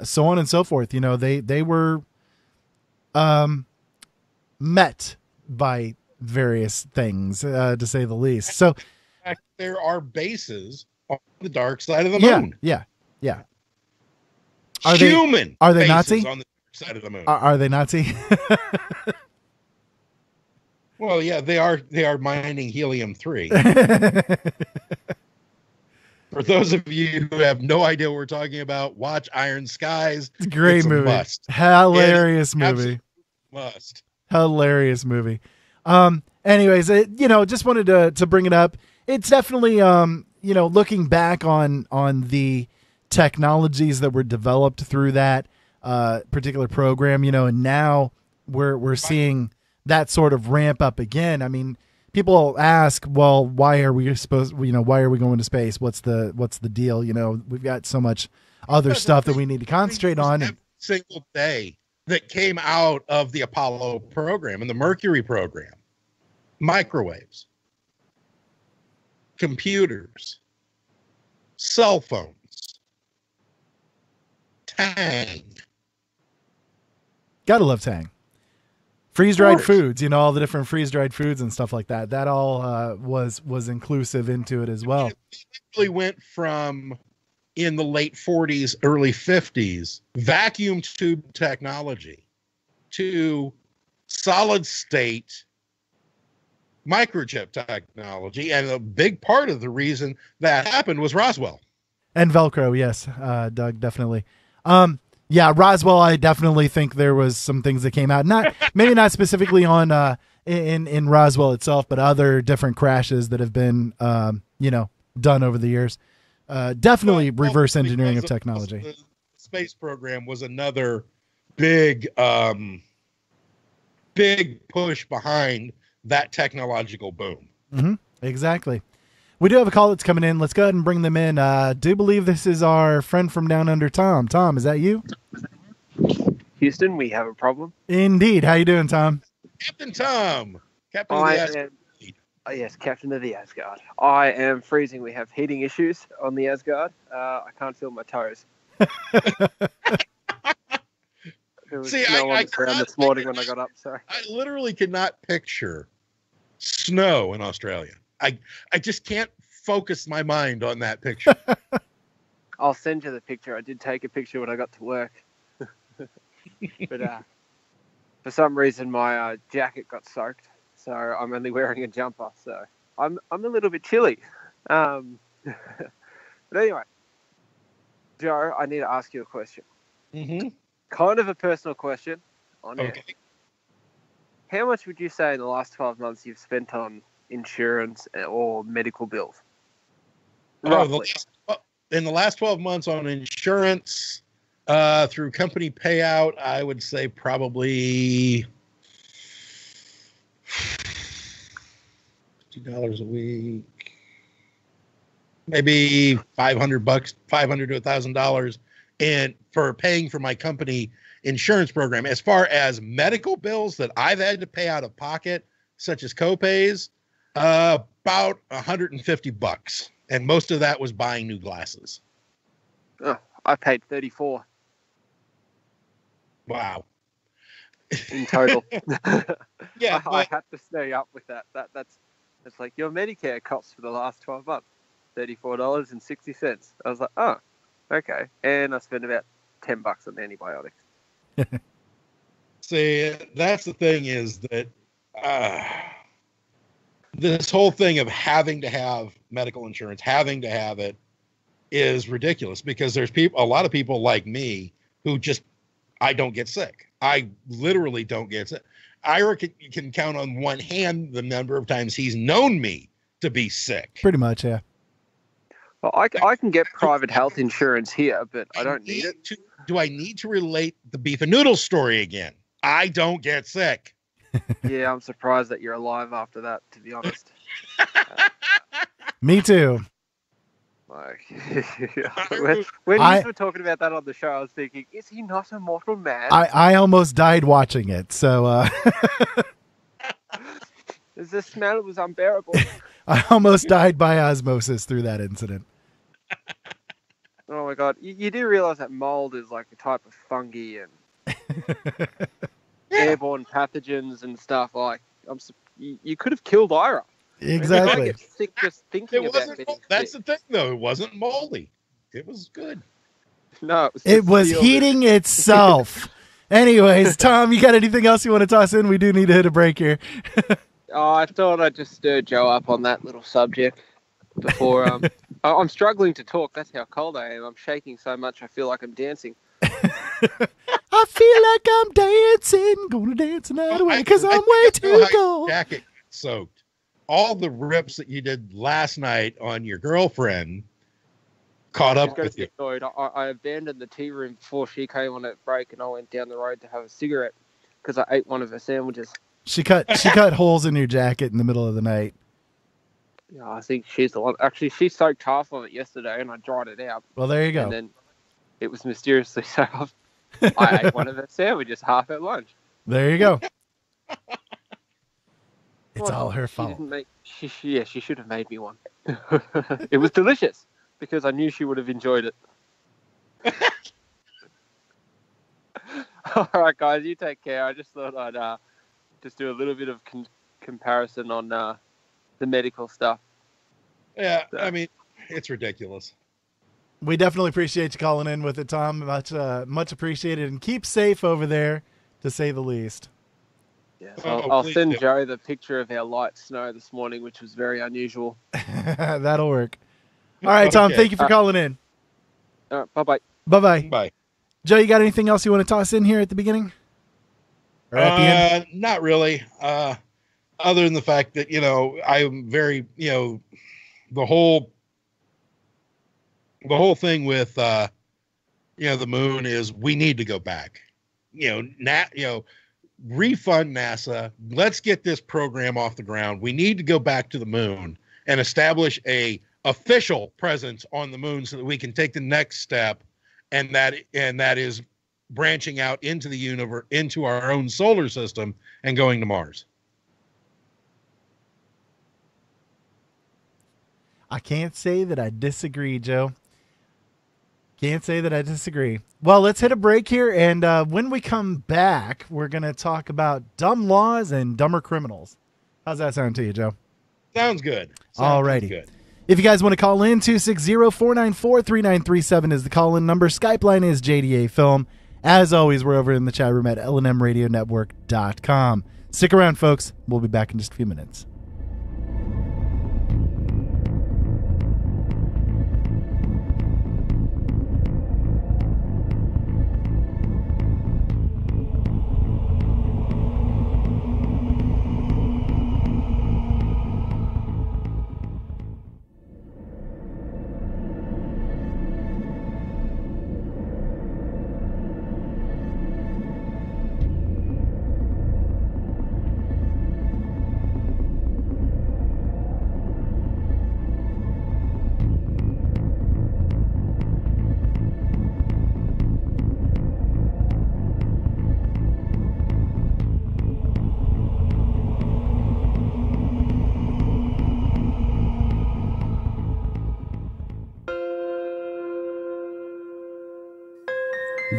so on and so forth. They were met by various things, to say the least. So there are bases on the dark side of the moon. Yeah. Are they Nazi? On the dark side of the moon. Are they Nazi? Well, yeah, they are mining helium-3. For those of you who have no idea what we're talking about, watch Iron Skies. It's a great movie. Must. Hilarious movie. Must. Hilarious movie. Anyways, just wanted to bring it up. It's definitely, looking back on the technologies that were developed through that particular program, and now we're seeing that sort of ramp up again. I mean, people ask, well, why are we going to space? What's the deal? We've got so much other stuff that we need to concentrate on. Every single day that came out of the Apollo program and the Mercury program, microwaves, computers, cell phones, Tang. Gotta love Tang. Freeze-dried foods, all the different freeze-dried foods and stuff like that. That all was inclusive into it as well. It really went from, in the late 40s, early 50s, vacuum tube technology to solid-state microchip technology. And a big part of the reason that happened was Roswell. And Velcro, yes, Doug, definitely. Yeah, Roswell, I definitely think there was some things that came out. Maybe not specifically on in Roswell itself, but other different crashes that have been done over the years. Definitely reverse engineering of technology. The space program was another big push behind that technological boom. Mm-hmm. Exactly. We do have a call that's coming in. Let's go ahead and bring them in. Do believe this is our friend from down under, Tom. Tom, is that you? Houston, we have a problem. Indeed. How you doing, Tom? Captain Tom. Captain of the Asgard. Yes, Captain of the Asgard. I am freezing. We have heating issues on the Asgard. I can't feel my toes. There was snow on the ground this morning when I got up. So I literally cannot picture snow in Australia. I just can't focus my mind on that picture. I'll send you the picture. I did take a picture when I got to work. But for some reason my jacket got soaked, so I'm only wearing a jumper. So I'm a little bit chilly. But anyway, Joe, I need to ask you a question. Mm-hmm. Kind of a personal question on air. Okay. How much would you say in the last 12 months you've spent on insurance or medical bills? In the last 12 months on insurance, through company payout, I would say probably $50 a week, maybe $500, $500 to $1,000, and for paying for my company insurance program. As far as medical bills that I've had to pay out of pocket, such as copays, about $150, and most of that was buying new glasses. Oh, I paid $34. Wow. In total. Yeah, I had to stay up with that. That's like your Medicare costs for the last 12 months, $34.60. I was like, oh, okay, and I spent about $10 on antibiotics. See, that's the thing, is that this whole thing of having to have medical insurance, having to have it, is ridiculous, because there's a lot of people like me who I don't get sick. I literally don't get sick. Ira can count on one hand the number of times he's known me to be sick. Pretty much, yeah. Well, I can get private health insurance here, but I don't need it. Do I need to relate the beef and noodle story again? I don't get sick. Yeah, I'm surprised that you're alive after that, to be honest. Me too. Like, when you were talking about that on the show, I was thinking, is he not a mortal man? I almost died watching it, so... The smell was unbearable. I almost died by osmosis through that incident. Oh my God. You do realize that mold is like a type of fungi and airborne pathogens and stuff. Like, you could have killed Ira. Exactly. I mean, I get sick just thinking about it. That's the thing, though. It wasn't moldy. It was good. No, it was heating itself. Anyways, Tom, you got anything else you want to toss in? We do need to hit a break here. I thought I'd just stir Joe up on that little subject before. I'm struggling to talk. That's how cold I am. I'm shaking so much I feel like I'm dancing. I feel like I'm dancing. Gonna dance the night away because I'm way too cold. Jacket soaked. All the rips that you did last night on your girlfriend caught up with you. I abandoned the tea room before she came on that break, and I went down the road to have a cigarette because I ate one of her sandwiches. She cut holes in your jacket in the middle of the night. Yeah, I think she's the one. Actually, she soaked half of it yesterday, and I dried it out. Well, there you go. And then it was mysteriously soaked. I ate one of her sandwiches half at lunch. There you go. It's all her fault. She should have made me one. It was delicious because I knew she would have enjoyed it. All right, guys, you take care. I just thought I'd just do a little bit of comparison on the medical stuff. Yeah, so. I mean, it's ridiculous. We definitely appreciate you calling in with it, Tom. Much appreciated, and keep safe over there, to say the least. Yeah, so I'll send Joe the picture of our light snow this morning, which was very unusual. That'll work. All right, Tom, thank you for calling in. All right, bye-bye. Bye-bye. Bye. Joe, you got anything else you want to toss in here at the beginning? Or at the end? Not really. Other than the fact that, I'm very, the whole thing with, the moon is we need to go back. Refund NASA. Let's get this program off the ground. We need to go back to the moon and establish a official presence on the moon so that we can take the next step, and that is branching out into the universe, into our own solar system, and going to Mars. I can't say that I disagree, Joe. Can't say that I disagree. Well, let's hit a break here, and when we come back, we're going to talk about dumb laws and dumber criminals. How's that sound to you, Joe? Sounds good. All righty. If you guys want to call in, 260-494-3937 is the call-in number. Skype line is JDA Film. As always, we're over in the chat room at LNMRadioNetwork.com. Stick around, folks. We'll be back in just a few minutes.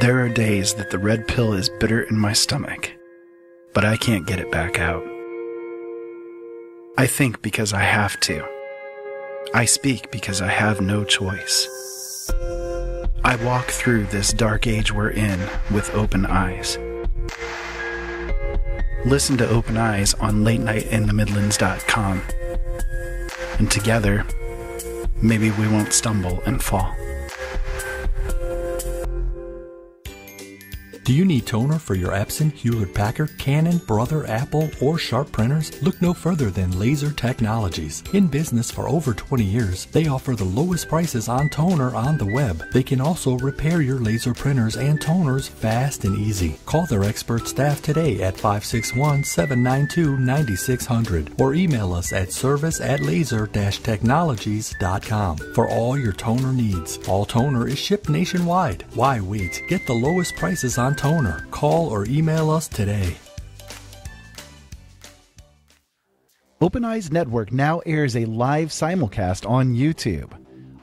There are days that the red pill is bitter in my stomach, but I can't get it back out. I think because I have to. I speak because I have no choice. I walk through this dark age we're in with open eyes. Listen to Open Eyes on LateNightInTheMidlands.com. And together, maybe we won't stumble and fall. Do you need toner for your Epson, Hewlett-Packard, Canon, Brother, Apple, or Sharp printers? Look no further than Laser Technologies. In business for over 20 years, they offer the lowest prices on toner on the web. They can also repair your laser printers and toners fast and easy. Call their expert staff today at 561-792-9600 or email us at service@laser-technologies.com for all your toner needs. All toner is shipped nationwide. Why wait? Get the lowest prices on toner. Call or email us today. Open Eyes Network now airs a live simulcast on YouTube.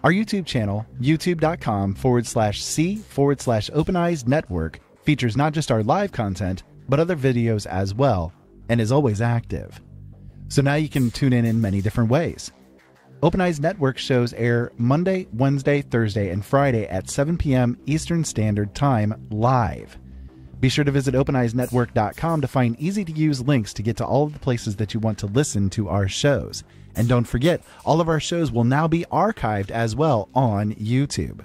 Our YouTube channel, youtube.com/C/Open Eyes Network, features not just our live content, but other videos as well, and is always active. So now you can tune in many different ways. Open Eyes Network shows air Monday, Wednesday, Thursday, and Friday at 7 p.m. Eastern Standard Time live. Be sure to visit OpenEyesNetwork.com to find easy-to-use links to get to all of the places that you want to listen to our shows. And don't forget, all of our shows will now be archived as well on YouTube.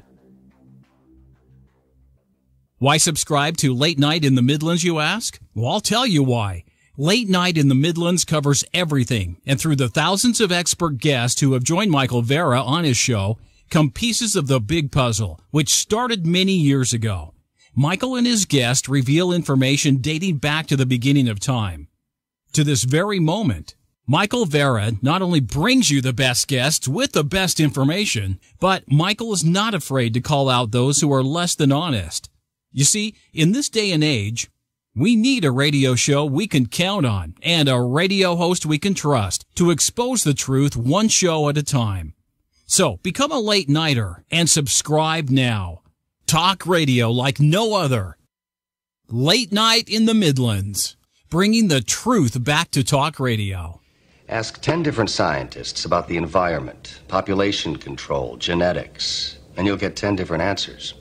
Why subscribe to Late Night in the Midlands, you ask? Well, I'll tell you why. Late Night in the Midlands covers everything, and through the thousands of expert guests who have joined Michael Vera on his show, come pieces of the big puzzle, which started many years ago. Michael and his guests reveal information dating back to the beginning of time. To this very moment, Michael Vera not only brings you the best guests with the best information, but Michael is not afraid to call out those who are less than honest. You see, in this day and age, we need a radio show we can count on and a radio host we can trust to expose the truth one show at a time. So become a late nighter and subscribe now. Talk radio like no other. Late Night in the Midlands. bringing the truth back to talk radio. Ask 10 different scientists about the environment, population control, genetics, and you'll get 10 different answers.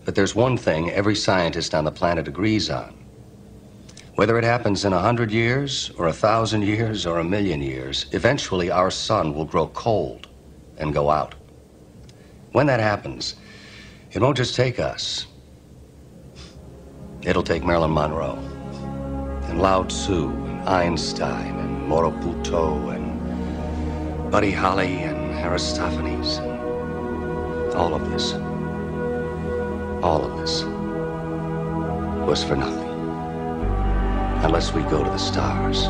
But there's one thing every scientist on the planet agrees on. Whether it happens in 100 years, or 1,000 years, or 1,000,000 years, eventually our sun will grow cold and go out. When that happens, it won't just take us. It'll take Marilyn Monroe, and Lao Tzu, and Einstein, and Morobuto, and Buddy Holly, and Aristophanes. All of this was for nothing. Unless we go to the stars.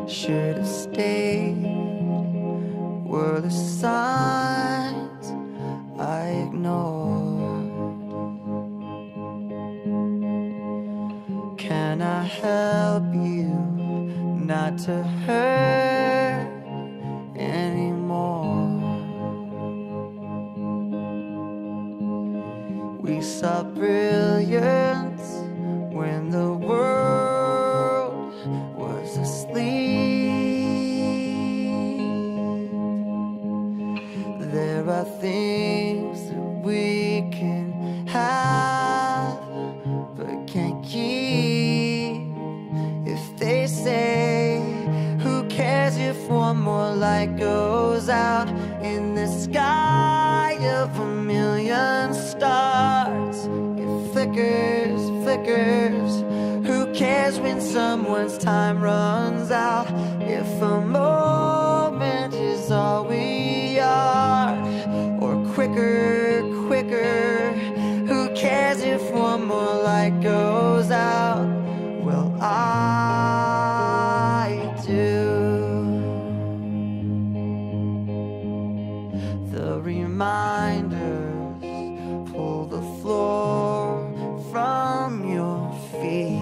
Should have stayed were the signs I ignored. Can I help you not to hurt anymore? We saw brilliance when the world was asleep. There are things that we can have but can't keep. If they say, who cares if one more light goes out in the sky of 1,000,000 stars? It flickers, flickers. Who cares when someone's time runs out? If a moment is all we are, or quicker, quicker. Who cares if one more light goes out? Well, I do. The reminders pull the floor from your feet.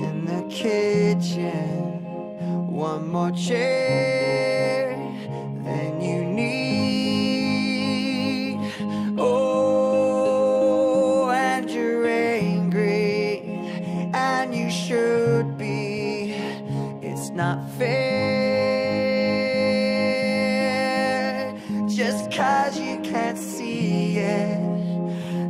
In the kitchen, one more chair than you need. Oh, and you're angry, and you should be. It's not fair. Just 'cause you can't see it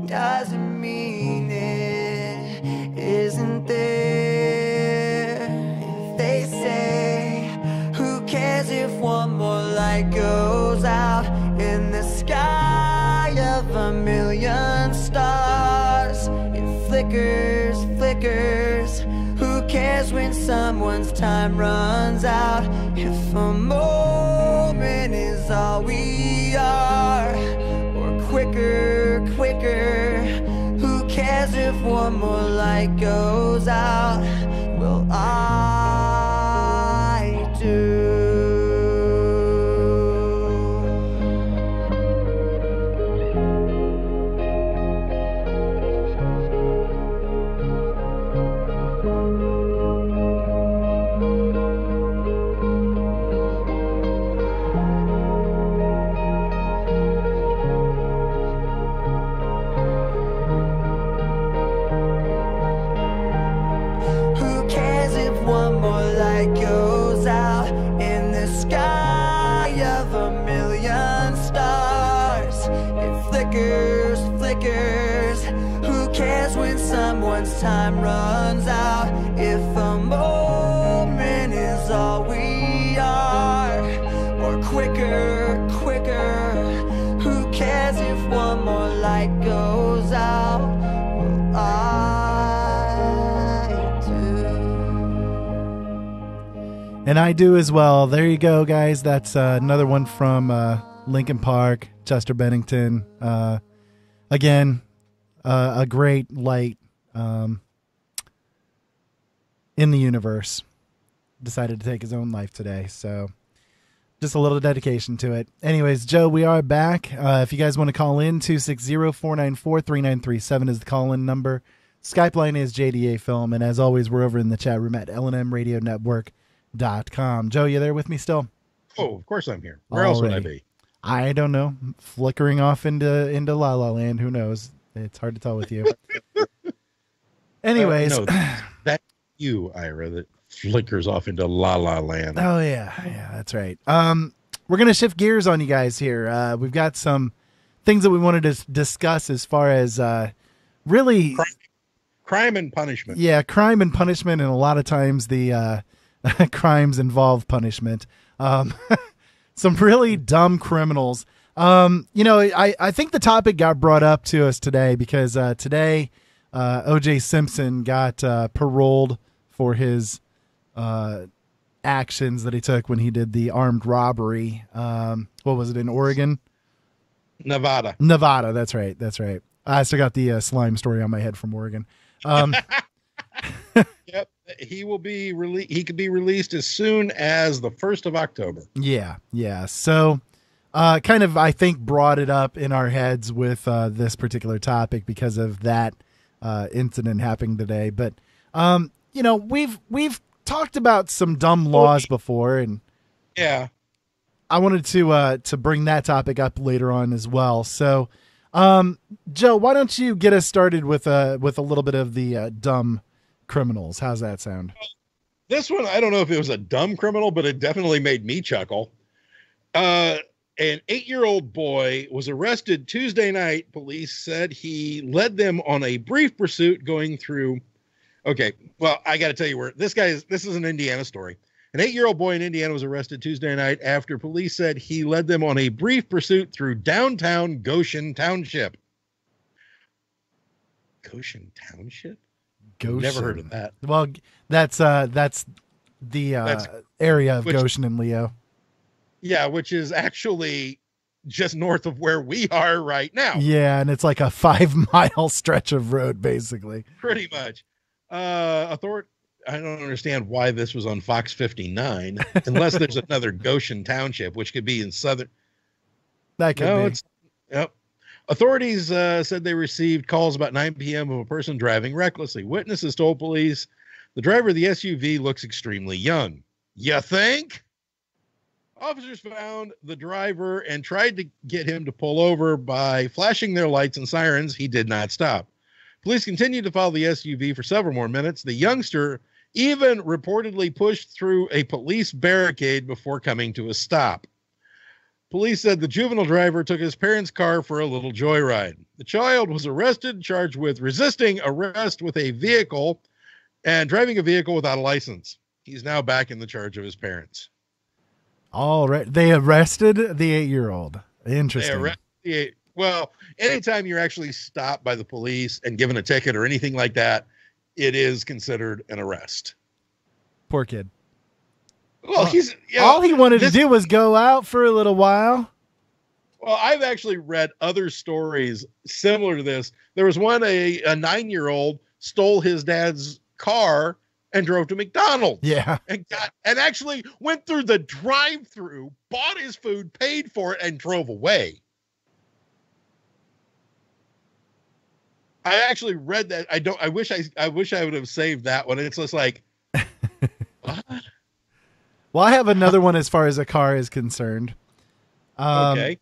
doesn't mean it isn't there. If they say, who cares if one more light goes out in the sky of 1,000,000 stars? It flickers, flickers. Who cares when someone's time runs out? If a moment is all we are, or quicker, quicker. Who cares if one more light goes out? Well, I do. One more light goes out in the sky of 1,000,000 stars. It flickers, flickers. Who cares when someone's time runs out? If a moment is all we are, or quicker, quicker. Who cares if one more light goes out? Well, And I do as well. There you go, guys. That's another one from Linkin Park, Chester Bennington. Again, a great light in the universe decided to take his own life today. So just a little dedication to it. Anyways, Joe, we are back. If you guys want to call in, 260-494-3937 is the call-in number. Skype line is JDA Film. And as always, we're over in the chat room at LNMRadioNetwork.com. Joe, you there with me still? Oh, of course I'm here. Where else would I be? I don't know. Flickering off into La La Land. Who knows? It's hard to tell with you. Anyways. No, that's you, Ira, that flickers off into La La Land. Oh, yeah. Yeah, that's right. We're going to shift gears on you guys here. We've got some things that we wanted to discuss as far as really... Crime and punishment. Yeah, crime and punishment, and a lot of times the crimes involve punishment. Some really dumb criminals. I think the topic got brought up to us today because today O.J. Simpson got paroled for his actions that he took when he did the armed robbery. What was it, in Oregon? Nevada, that's right. I still got the slime story on my head from Oregon. Yep, he will be he could be released as soon as the 1st of October. Yeah. So, kind of, I think, brought it up in our heads with this particular topic because of that incident happening today. But we've talked about some dumb laws before, and yeah, I wanted to bring that topic up later on as well. So, Joe, why don't you get us started with a little bit of the dumb criminals? How's that sound? This one, I don't know if it was a dumb criminal, but it definitely made me chuckle. An 8-year-old boy was arrested Tuesday night. Police said he led them on a brief pursuit going through. Okay, well, I got to tell you where this is an Indiana story. An 8-year-old boy in Indiana was arrested Tuesday night after police said he led them on a brief pursuit through downtown Goshen Township. Goshen Township? Goshen. Never heard of that. Well, that's the area of Goshen and Leo. Yeah, which is actually just north of where we are right now. Yeah, and it's like a 5-mile stretch of road, basically. Pretty much. I don't understand why this was on Fox 59, unless there's another Goshen Township, which could be in southern. That could be. Yep. Authorities said they received calls about 9 p.m. of a person driving recklessly. Witnesses told police the driver of the SUV looks extremely young. You think? Officers found the driver and tried to get him to pull over by flashing their lights and sirens. He did not stop. Police continued to follow the SUV for several more minutes. The youngster even reportedly pushed through a police barricade before coming to a stop. Police said the juvenile driver took his parents' car for a little joyride. The child was arrested and charged with resisting arrest with a vehicle and driving a vehicle without a license. He's now back in the charge of his parents. All right. They arrested the 8-year-old. Interesting. Well, anytime you're actually stopped by the police and given a ticket or anything like that, it is considered an arrest. Poor kid. Well, all he wanted to do was go out for a little while. Well, I've actually read other stories similar to this. There was one, a 9-year-old stole his dad's car and drove to McDonald's. Yeah. And actually went through the drive-thru, bought his food, paid for it, and drove away. I actually read that. I wish I would have saved that one. It's just like, what? Well, I have another one as far as a car is concerned. Okay.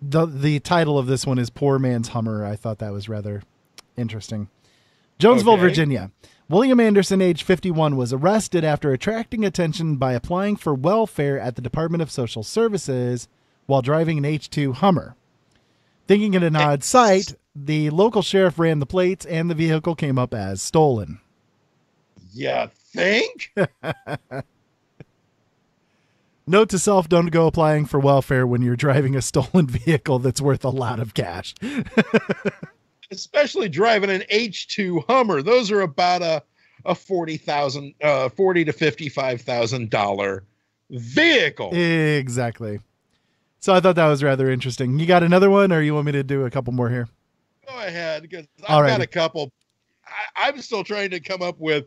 The title of this one is Poor Man's Hummer. I thought that was rather interesting. Jonesville, Virginia. William Anderson, age 51, was arrested after attracting attention by applying for welfare at the Department of Social Services while driving an H2 Hummer. Thinking it an odd sight, the local sheriff ran the plates and the vehicle came up as stolen. You think? Note to self, don't go applying for welfare when you're driving a stolen vehicle that's worth a lot of cash. Especially driving an H2 Hummer. Those are about a $40,000 to $55,000 vehicle. Exactly. So I thought that was rather interesting. You got another one, or you want me to do a couple more here? Go ahead, because I've got a couple. I'm still trying to come up with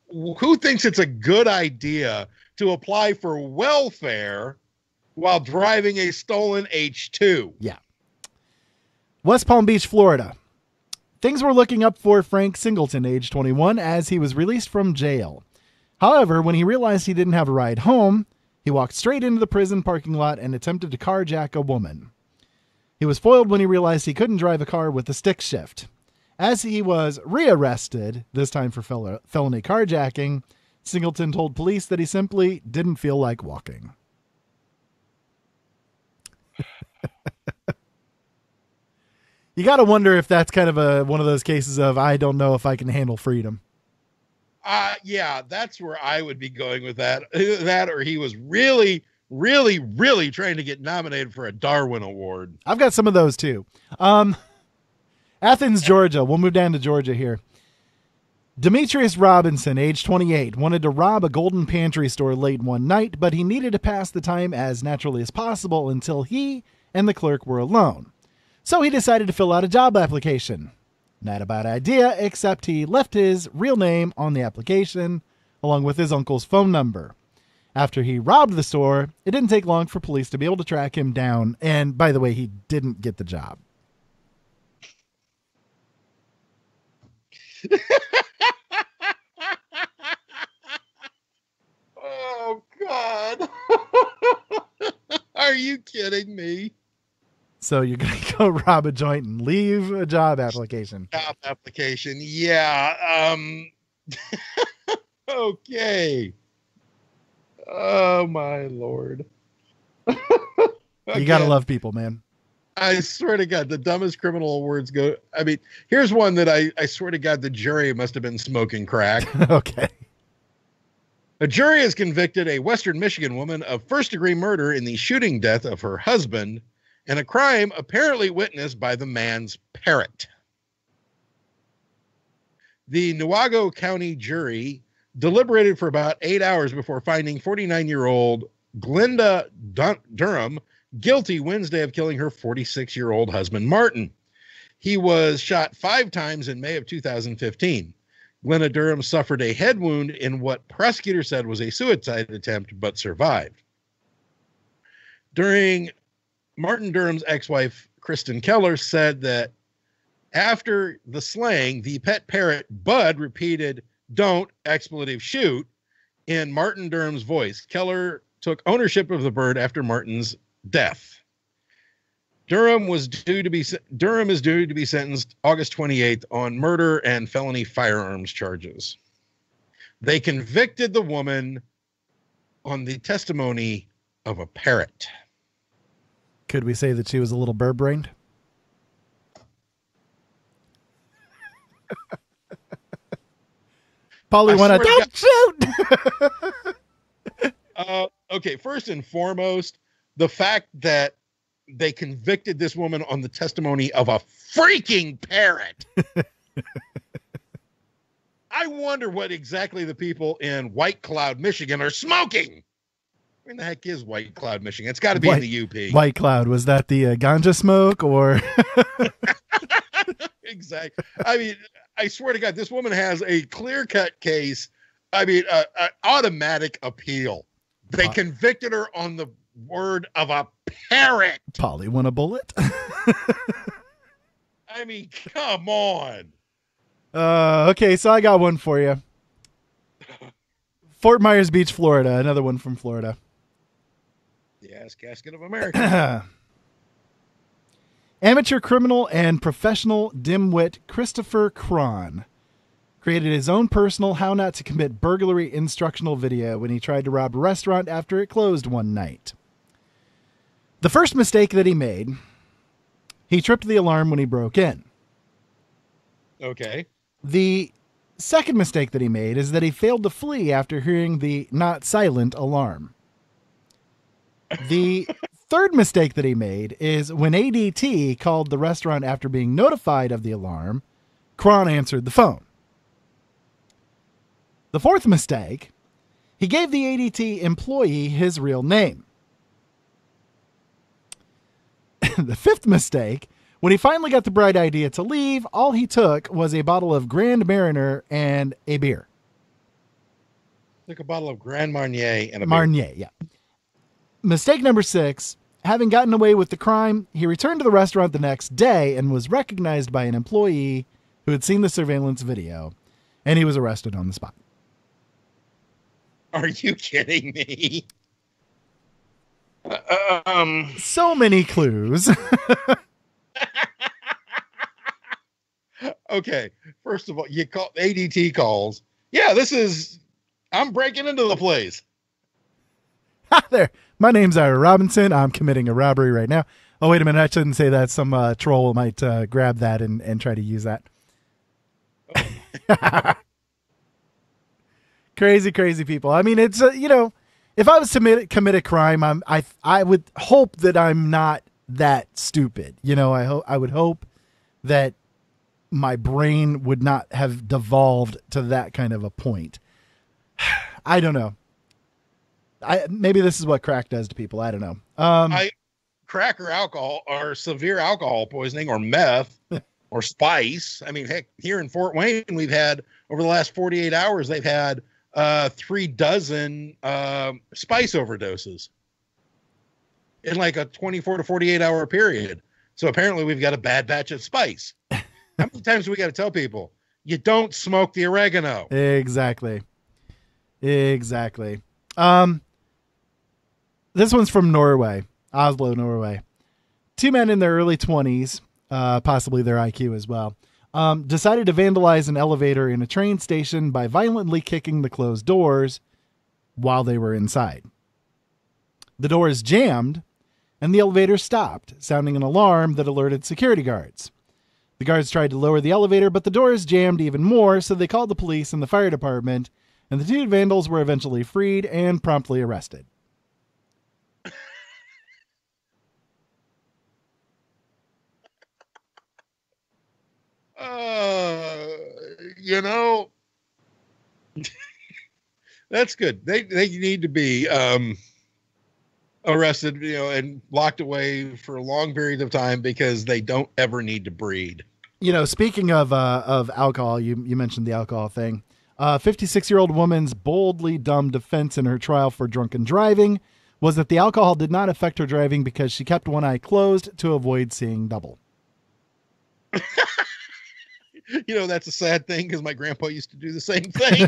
who thinks it's a good idea to apply for welfare while driving a stolen H2. Yeah. West Palm Beach, Florida. Things were looking up for Frank Singleton, age 21, as he was released from jail. However, when he realized he didn't have a ride home, he walked straight into the prison parking lot and attempted to carjack a woman. He was foiled when he realized he couldn't drive a car with a stick shift. As he was rearrested, this time for felony carjacking, Singleton told police that he simply didn't feel like walking. You got to wonder if that's kind of one of those cases of, I don't know if I can handle freedom. Yeah, that's where I would be going with that. That, or he was really, really, really trying to get nominated for a Darwin Award. I've got some of those too. Athens, Georgia. We'll move down to Georgia here. Demetrius Robinson, age 28, wanted to rob a Golden Pantry store late one night, but he needed to pass the time as naturally as possible until he and the clerk were alone. So he decided to fill out a job application. Not a bad idea, except he left his real name on the application, along with his uncle's phone number. After he robbed the store, it didn't take long for police to be able to track him down, and by the way, he didn't get the job. Oh, God. Are you kidding me? So you're going to go rob a joint and leave a job application. Job application, yeah. Okay. Oh, my Lord. You got to love people, man. I swear to God, the dumbest criminal awards go. I mean, here's one that I swear to God, the jury must have been smoking crack. Okay. A jury has convicted a Western Michigan woman of first-degree murder in the shooting death of her husband, and a crime apparently witnessed by the man's parrot. The Navajo County jury deliberated for about 8 hours before finding 49-year-old Glenda Durham guilty Wednesday of killing her 46-year-old husband, Martin. He was shot 5 times in May of 2015. Glenda Durham suffered a head wound in what prosecutors said was a suicide attempt, but survived. Martin Durham's ex-wife, Kristen Keller, said that after the slaying, the pet parrot Bud repeated, "Don't, expletive, shoot," in Martin Durham's voice. Keller took ownership of the bird after Martin's death. Durham is due to be sentenced August 28th on murder and felony firearms charges. They convicted the woman on the testimony of a parrot. Could we say that she was a little bird-brained? Polly wanna don't shoot. Okay, first and foremost, the fact that they convicted this woman on the testimony of a freaking parrot. I wonder what exactly the people in White Cloud, Michigan are smoking. Where in the heck is White Cloud, Michigan? It's got to be in the UP. White Cloud, was that the ganja smoke or? Exactly. I mean, I swear to God, this woman has a clear-cut case. I mean, an automatic appeal. They convicted her on the word of a parrot. Polly want a bullet? I mean, come on. Okay, so I got one for you. Fort Myers Beach, Florida. Another one from Florida. The ass casket of America. Amateur criminal and professional dimwit Christopher Cron created his own personal how not to commit burglary instructional video when he tried to rob a restaurant after it closed one night. The first mistake that he made, he tripped the alarm when he broke in. Okay. The second mistake that he made is that he failed to flee after hearing the not silent alarm. The third mistake that he made is when ADT called the restaurant after being notified of the alarm, Cron answered the phone. The fourth mistake, he gave the ADT employee his real name. The fifth mistake When he finally got the bright idea to leave, all he took was a bottle of Grand Marnier and a beer. Took a bottle of Grand Marnier and a Marnier, beer. yeah. Mistake number 6. Having gotten away with the crime, he returned to the restaurant the next day and was recognized by an employee who had seen the surveillance video, and he was arrested on the spot. Are you kidding me? So many clues. Okay, first of all, you call ADT calls. Yeah, I'm breaking into the place. Hi there. My name's Ira Robinson. I'm committing a robbery right now. Oh, wait a minute. I shouldn't say that. Some troll might grab that and try to use that. Crazy people. I mean, it's, if I was to commit a crime, I would hope that I'm not that stupid. I would hope that my brain would not have devolved to that kind of a point. I don't know. Maybe this is what crack does to people. I don't know. Crack or alcohol or severe alcohol poisoning or meth or spice. I mean, heck, here in Fort Wayne, we've had over the last 48 hours, they've had 3 dozen spice overdoses in like a 24 to 48 hour period. So apparently we've got a bad batch of spice. How many times do we got to tell people you don't smoke the oregano? Exactly. This one's from Norway, Oslo, Norway. 2 men in their early 20s, possibly their IQ as well, decided to vandalize an elevator in a train station by violently kicking the closed doors while they were inside. The doors jammed, and the elevator stopped, sounding an alarm that alerted security guards. The guards tried to lower the elevator, but the doors jammed even more, so they called the police and the fire department, and the 2 vandals were eventually freed and promptly arrested. That's good. They need to be arrested, and locked away for a long period of time because they don't ever need to breed. Speaking of alcohol, you mentioned the alcohol thing. 56-year-old woman's boldly dumb defense in her trial for drunken driving was that the alcohol did not affect her driving because she kept one eye closed to avoid seeing double. That's a sad thing because my grandpa used to do the same thing.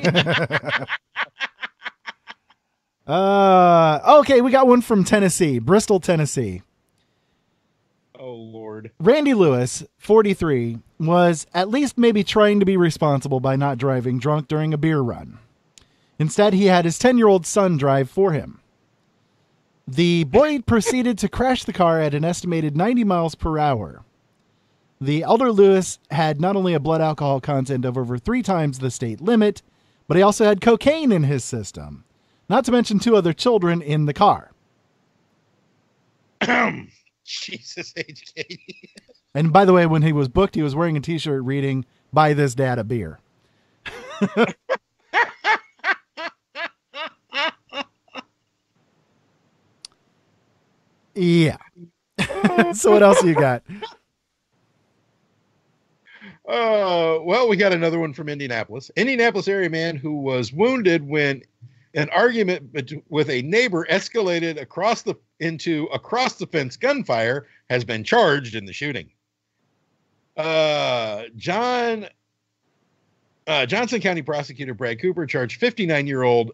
Okay, we got one from Tennessee, Bristol, Tennessee. Oh, Lord. Randy Lewis, 43, was at least maybe trying to be responsible by not driving drunk during a beer run. Instead, he had his 10-year-old son drive for him. The boy proceeded to crash the car at an estimated 90 miles per hour. The elder Lewis had not only a blood alcohol content of over 3 times the state limit, but he also had cocaine in his system, not to mention 2 other children in the car. Jesus H. Katie. And by the way, when he was booked, he was wearing a t-shirt reading, "Buy this dad a beer." Yeah. So what else you got? Well, we got another one from Indianapolis. Indianapolis area man who was wounded when an argument with a neighbor escalated across the fence gunfire has been charged in the shooting. Johnson County prosecutor Brad Cooper charged 59-year-old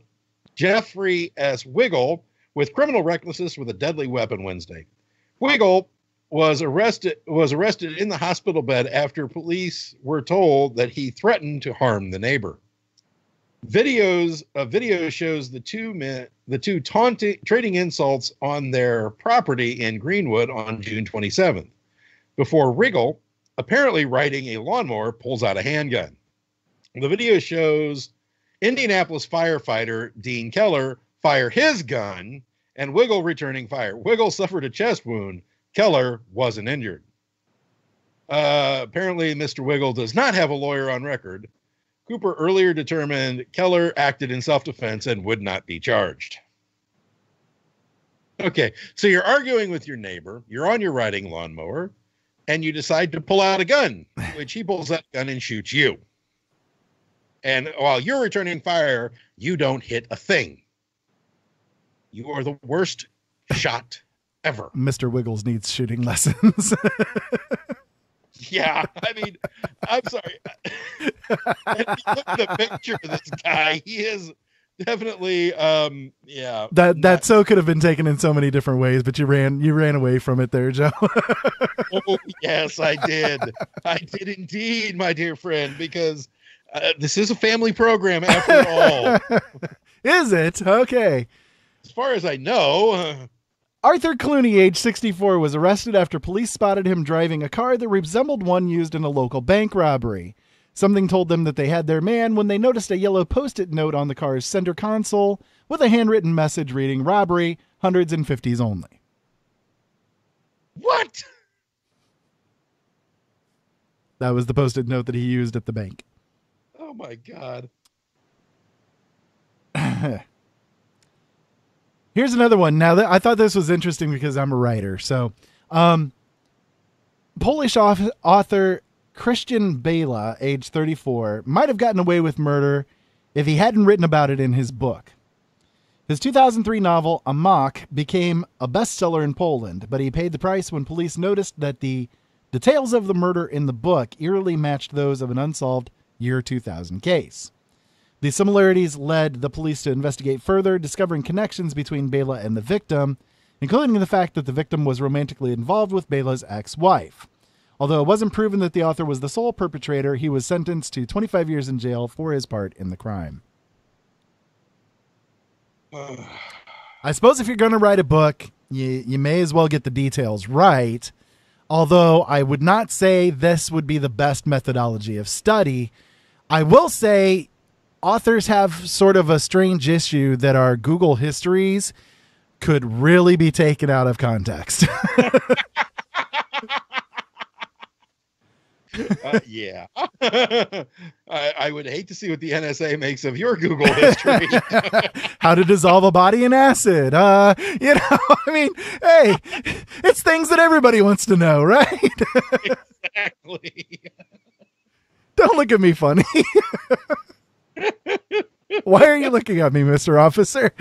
Jeffrey S. Wiggle with criminal recklessness with a deadly weapon Wednesday. Wiggle was arrested in the hospital bed after police were told that he threatened to harm the neighbor. Video shows the two trading insults on their property in Greenwood on June 27th, before Wiggle, apparently riding a lawnmower, pulls out a handgun. The video shows Indianapolis firefighter Dean Keller fire his gun and Wiggle returning fire. Wiggle suffered a chest wound. Keller wasn't injured. Apparently, Mr. Wiggle does not have a lawyer on record. Cooper earlier determined Keller acted in self-defense and would not be charged. Okay, so you're arguing with your neighbor. You're on your riding lawnmower. and you decide to pull out a gun, which he pulls out a gun and shoots you. And while you're returning fire, you don't hit a thing. You are the worst shot ever. Mr. Wiggles needs shooting lessons. Yeah, I mean, I'm sorry. If you look at the picture of this guy, he is definitely, yeah. That so could have been taken in so many different ways, but you ran away from it there, Joe. Oh, yes, I did. I did indeed, my dear friend, because this is a family program after all. Is it? Okay. As far as I know. Arthur Clooney, age 64, was arrested after police spotted him driving a car that resembled one used in a local bank robbery. Something told them that they had their man when they noticed a yellow Post-it note on the car's center console with a handwritten message reading, "Robbery, hundreds and fifties only." What? That was the Post-it note that he used at the bank. Oh, my God. Here's another one. Now, I thought this was interesting because I'm a writer. So, Polish author Christian Bela, age 34, might have gotten away with murder if he hadn't written about it in his book. His 2003 novel, Amok, became a bestseller in Poland, but he paid the price when police noticed that the details of the murder in the book eerily matched those of an unsolved year 2000 case. The similarities led the police to investigate further, discovering connections between Bela and the victim, including the fact that the victim was romantically involved with Bela's ex-wife. Although it wasn't proven that the author was the sole perpetrator, he was sentenced to 25 years in jail for his part in the crime. I suppose if you're going to write a book, you may as well get the details right, although I would not say this would be the best methodology of study. I will say authors have sort of a strange issue that our Google histories could really be taken out of context. Yeah. I would hate to see what the NSA makes of your Google history. How to dissolve a body in acid. I mean, hey, it's things that everybody wants to know, right? Exactly. Don't look at me funny. Why are you looking at me, Mr. Officer?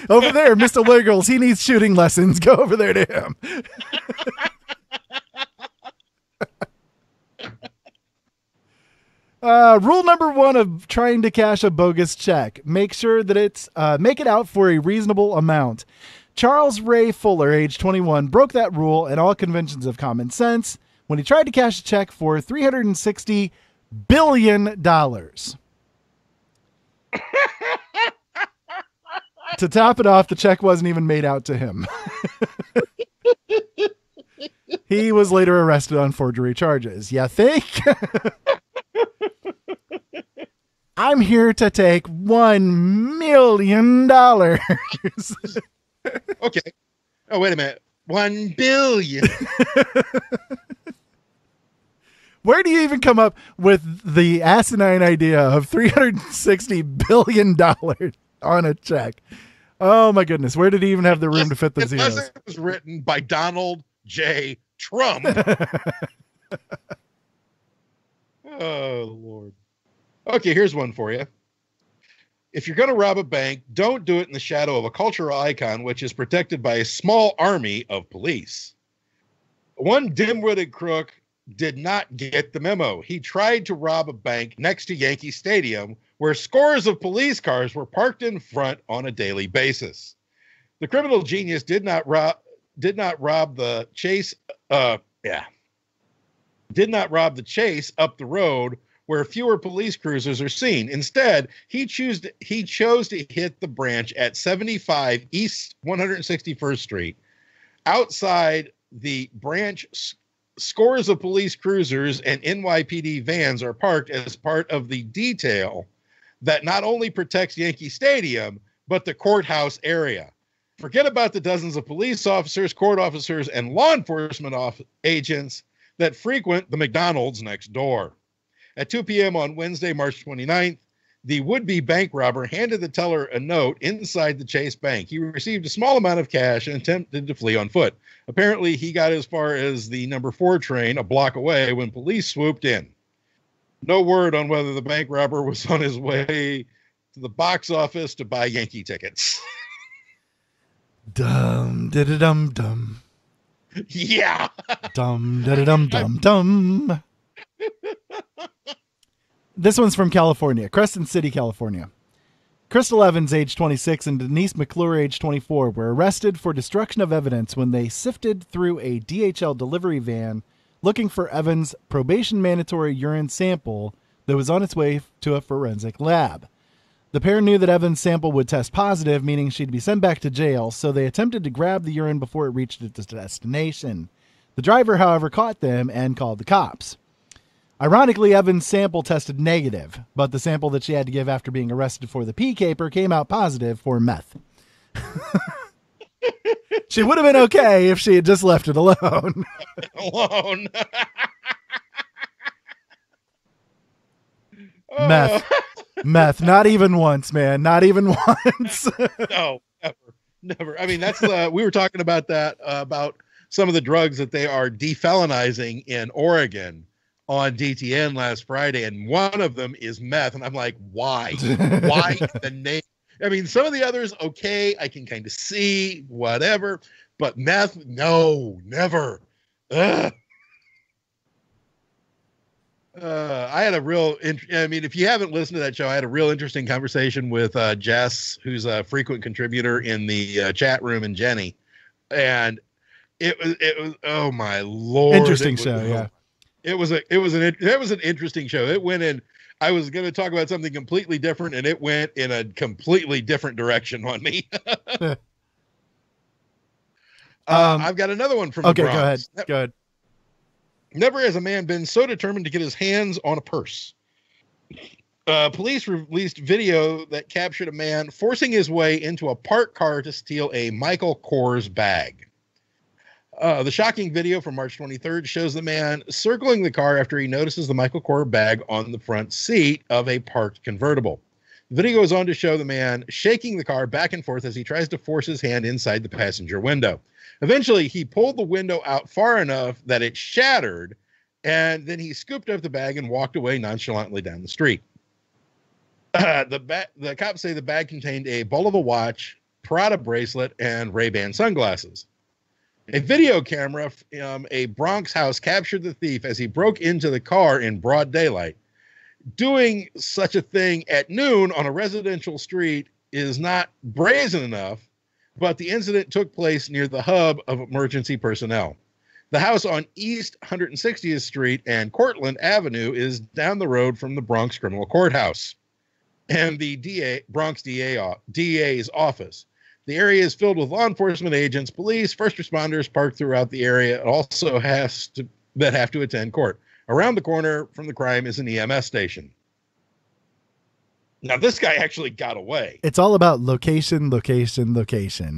Over there, Mr. Wiggles, he needs shooting lessons. Go over there to him. Rule number 1 of trying to cash a bogus check. Make sure that make it out for a reasonable amount. Charles Ray Fuller, age 21, broke that rule and all conventions of common sense when he tried to cash a check for $360 billion. To top it off, the check wasn't even made out to him. He was later arrested on forgery charges. You think? I'm here to take $1 million. Okay. Oh, wait a minute. 1 billion. Where do you even come up with the asinine idea of $360 billion on a check? Oh, my goodness. Where did he even have the room to fit the zeros? It was written by Donald J. Trump. Oh, Lord. Okay, here's one for you. If you're going to rob a bank, don't do it in the shadow of a cultural icon, which is protected by a small army of police. One dim-witted crook did not get the memo. He tried to rob a bank next to Yankee Stadium, where scores of police cars were parked in front on a daily basis. The criminal genius did not rob the chase. Did not rob the chase up the road where fewer police cruisers are seen. Instead, he chose to hit the branch at 75 East 161st Street. Outside the branch, scores of police cruisers and NYPD vans are parked as part of the detail that not only protects Yankee Stadium, but the courthouse area. Forget about the dozens of police officers, court officers, and law enforcement agents that frequent the McDonald's next door. At 2 p.m. on Wednesday, March 29th, The would-be bank robber handed the teller a note inside the Chase Bank. He received a small amount of cash and attempted to flee on foot. Apparently, he got as far as the number 4 train a block away when police swooped in. No word on whether the bank robber was on his way to the box office to buy Yankee tickets. Dum da da dum dum. Yeah. Dum da da dum dum dum. This one's from California, Crescent City, California. Crystal Evans, age 26, and Denise McClure, age 24, were arrested for destruction of evidence when they sifted through a DHL delivery van looking for Evans' probation mandatory urine sample that was on its way to a forensic lab. The pair knew that Evans' sample would test positive, meaning she'd be sent back to jail, so they attempted to grab the urine before it reached its destination. The driver, however, caught them and called the cops. Ironically, Evans' sample tested negative, but the sample that she had to give after being arrested for the pea caper came out positive for meth. She would have been okay if she had just left it alone. Alone. Meth. Not even once, man. Not even once. No, never. I mean, that's we were talking about that, about some of the drugs that they are defelonizing in Oregon on DTN last Friday, and one of them is meth. And I'm like, why? Why the name? I mean, some of the others, okay, I can kind of see, whatever, but meth, no, never. Ugh. I had a real, I mean, if you haven't listened to that show, I had a real interesting conversation with Jess, who's a frequent contributor in the chat room, and Jenny. And it was, oh my Lord. Interesting show. Yeah. It was an interesting show. It went in, I was going to talk about something completely different, and it went in a completely different direction on me. I've got another one from the Bronx. Go ahead. Never has a man been so determined to get his hands on a purse. Police released video that captured a man forcing his way into a parked car to steal a Michael Kors bag. The shocking video from March 23rd shows the man circling the car after he notices the Michael Kors bag on the front seat of a parked convertible. The video goes on to show the man shaking the car back and forth as he tries to force his hand inside the passenger window. Eventually, he pulled the window out far enough that it shattered, and then he scooped up the bag and walked away nonchalantly down the street. The cops say the bag contained a Bulova watch, Prada bracelet, and Ray-Ban sunglasses. A video camera from a Bronx house captured the thief as he broke into the car in broad daylight. Doing such a thing at noon on a residential street is not brazen enough, but the incident took place near the hub of emergency personnel. The house on East 160th Street and Cortlandt Avenue is down the road from the Bronx Criminal Courthouse and the Bronx DA's office. The area is filled with law enforcement agents, police, first responders parked throughout the area. It also have to attend court. Around the corner from the crime is an EMS station. Now, this guy actually got away. It's all about location,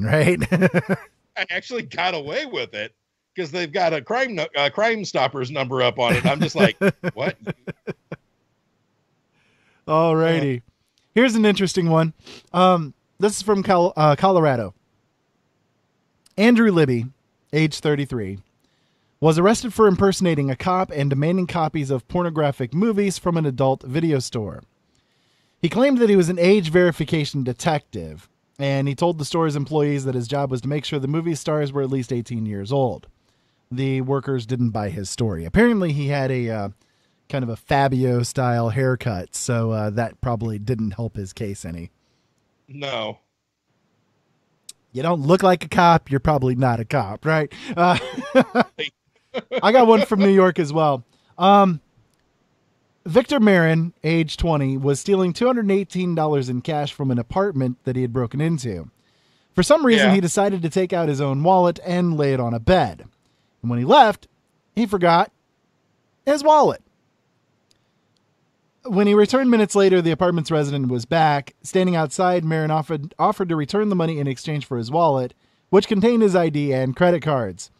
right? I actually got away with it because they've got a Crime Stoppers number up on it. I'm just like, what? All righty. Here's an interesting one. This is from Colorado. Andrew Libby, age 33, was arrested for impersonating a cop and demanding copies of pornographic movies from an adult video store. He claimed that he was an age verification detective, and he told the store's employees that his job was to make sure the movie stars were at least 18 years old. The workers didn't buy his story. Apparently, he had a kind of a Fabio-style haircut, so that probably didn't help his case any. No. You don't look like a cop, you're probably not a cop, right? I got one from New York as well. Victor Marin, age 20, was stealing $218 in cash from an apartment that he had broken into. For some reason, he decided to take out his own wallet and lay it on a bed. And when he left, he forgot his wallet. When he returned minutes later, the apartment's resident was back. Standing outside, Marin offered to return the money in exchange for his wallet, which contained his ID and credit cards.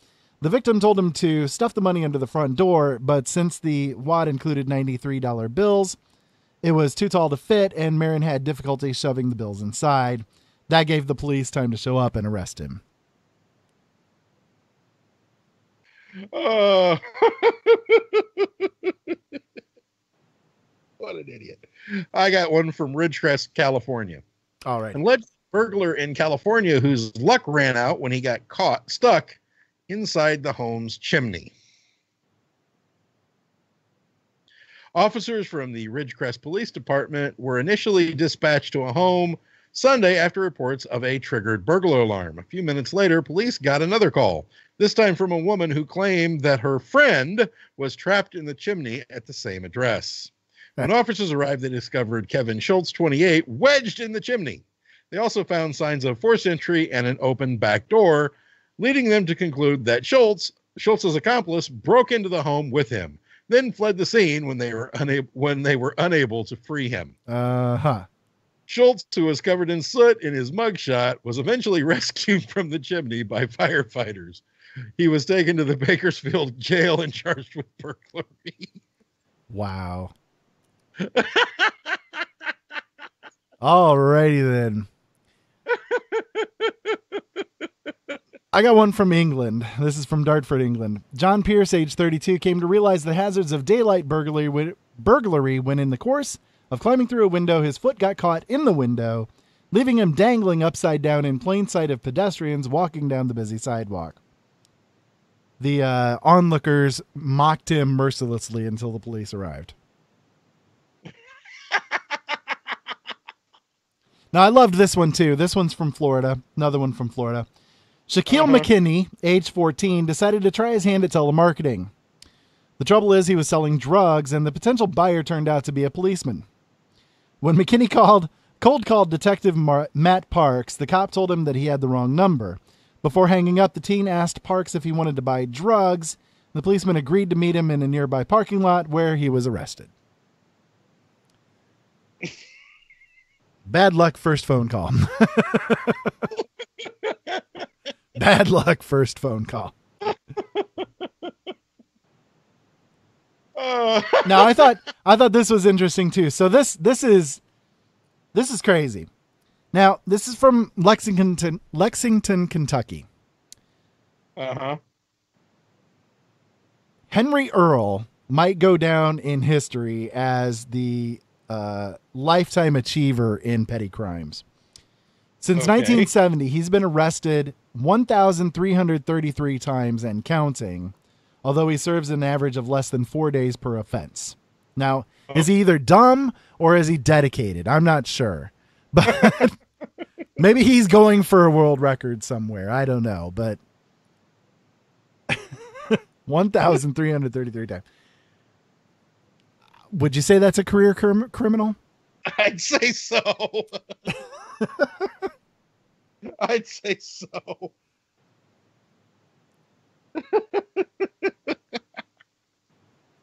The victim told him to stuff the money under the front door, but since the wad included $93 bills, It was too tall to fit, and Marin had difficulty shoving the bills inside. That gave the police time to show up and arrest him. What an idiot. I got one from Ridgecrest, California. All right. An alleged burglar in California whose luck ran out when he got stuck inside the home's chimney. Officers from the Ridgecrest Police Department were initially dispatched to a home Sunday after reports of a triggered burglar alarm. A few minutes later, police got another call, this time from a woman who claimed that her friend was trapped in the chimney at the same address. When officers arrived, they discovered Kevin Schultz, 28, wedged in the chimney. They also found signs of forced entry and an open back door, leading them to conclude that Schultz's accomplice broke into the home with him, then fled the scene when they were unable to free him. Schultz, who was covered in soot in his mugshot, was eventually rescued from the chimney by firefighters. He was taken to the Bakersfield jail and charged with burglary. Wow. Alrighty then. I got one from England. This is from Dartford, England. John Pierce, age 32, came to realize the hazards of daylight burglary when in the course of climbing through a window, his foot got caught in the window, leaving him dangling upside down in plain sight of pedestrians walking down the busy sidewalk. The onlookers mocked him mercilessly until the police arrived. Now, I loved this one, too. This one's from Florida. Another one from Florida. Shaquille McKinney, age 14, decided to try his hand at telemarketing. The trouble is he was selling drugs, and the potential buyer turned out to be a policeman. When McKinney cold called Detective Matt Parks, the cop told him that he had the wrong number. Before hanging up, the teen asked Parks if he wanted to buy drugs. The policeman agreed to meet him in a nearby parking lot where he was arrested. Bad luck, first phone call. Bad luck, first phone call. Now, I thought this was interesting too. So this is crazy. Now, this is from Lexington, Kentucky. Henry Earl might go down in history as the lifetime achiever in petty crimes. Since 1970, he's been arrested 1,333 times and counting, although he serves an average of less than 4 days per offense. Now, is he either dumb or is he dedicated? I'm not sure. But maybe he's going for a world record somewhere. I don't know. But 1,333 times. Would you say that's a career criminal? I'd say so. I'd say so.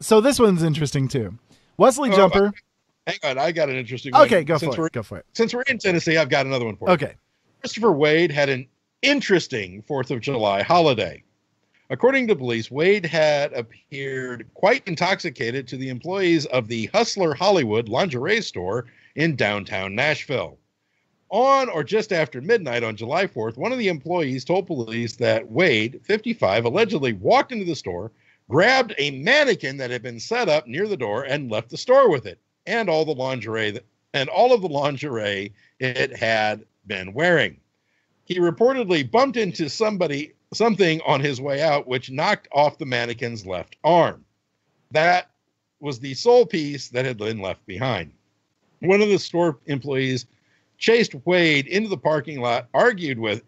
So this one's interesting too. Wesley Jumper. Hang on, I got an interesting one. Okay, go for it. Since we're in Tennessee, I've got another one for you. Okay. Christopher Wade had an interesting 4th of July holiday. According to police, Wade had appeared quite intoxicated to the employees of the Hustler Hollywood lingerie store in downtown Nashville. On or just after midnight on July 4th, one of the employees told police that Wade, 55, allegedly walked into the store, grabbed a mannequin that had been set up near the door, and left the store with it and all the lingerie it had been wearing. He reportedly bumped into something on his way out, which knocked off the mannequin's left arm. That was the sole piece that had been left behind. One of the store employees chased Wade into the parking lot, argued with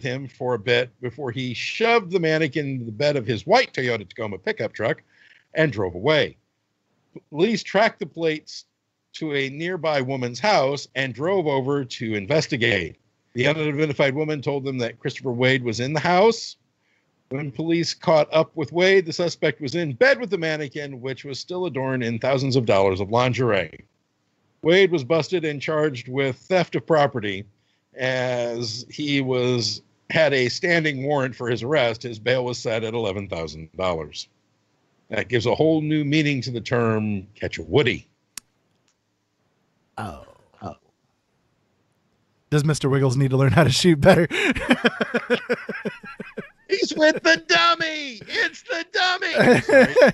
him for a bit before he shoved the mannequin into the bed of his white Toyota Tacoma pickup truck and drove away. Police tracked the plates to a nearby woman's house and drove over to investigate. The unidentified woman told them that Christopher Wade was in the house. When police caught up with Wade, the suspect was in bed with the mannequin, which was still adorned in thousands of dollars of lingerie. Wade was busted and charged with theft of property. As he had a standing warrant for his arrest, his bail was set at $11,000. That gives a whole new meaning to the term catch a woody. Oh. Does Mr. Wiggles need to learn how to shoot better? He's with the dummy. It's the dummy.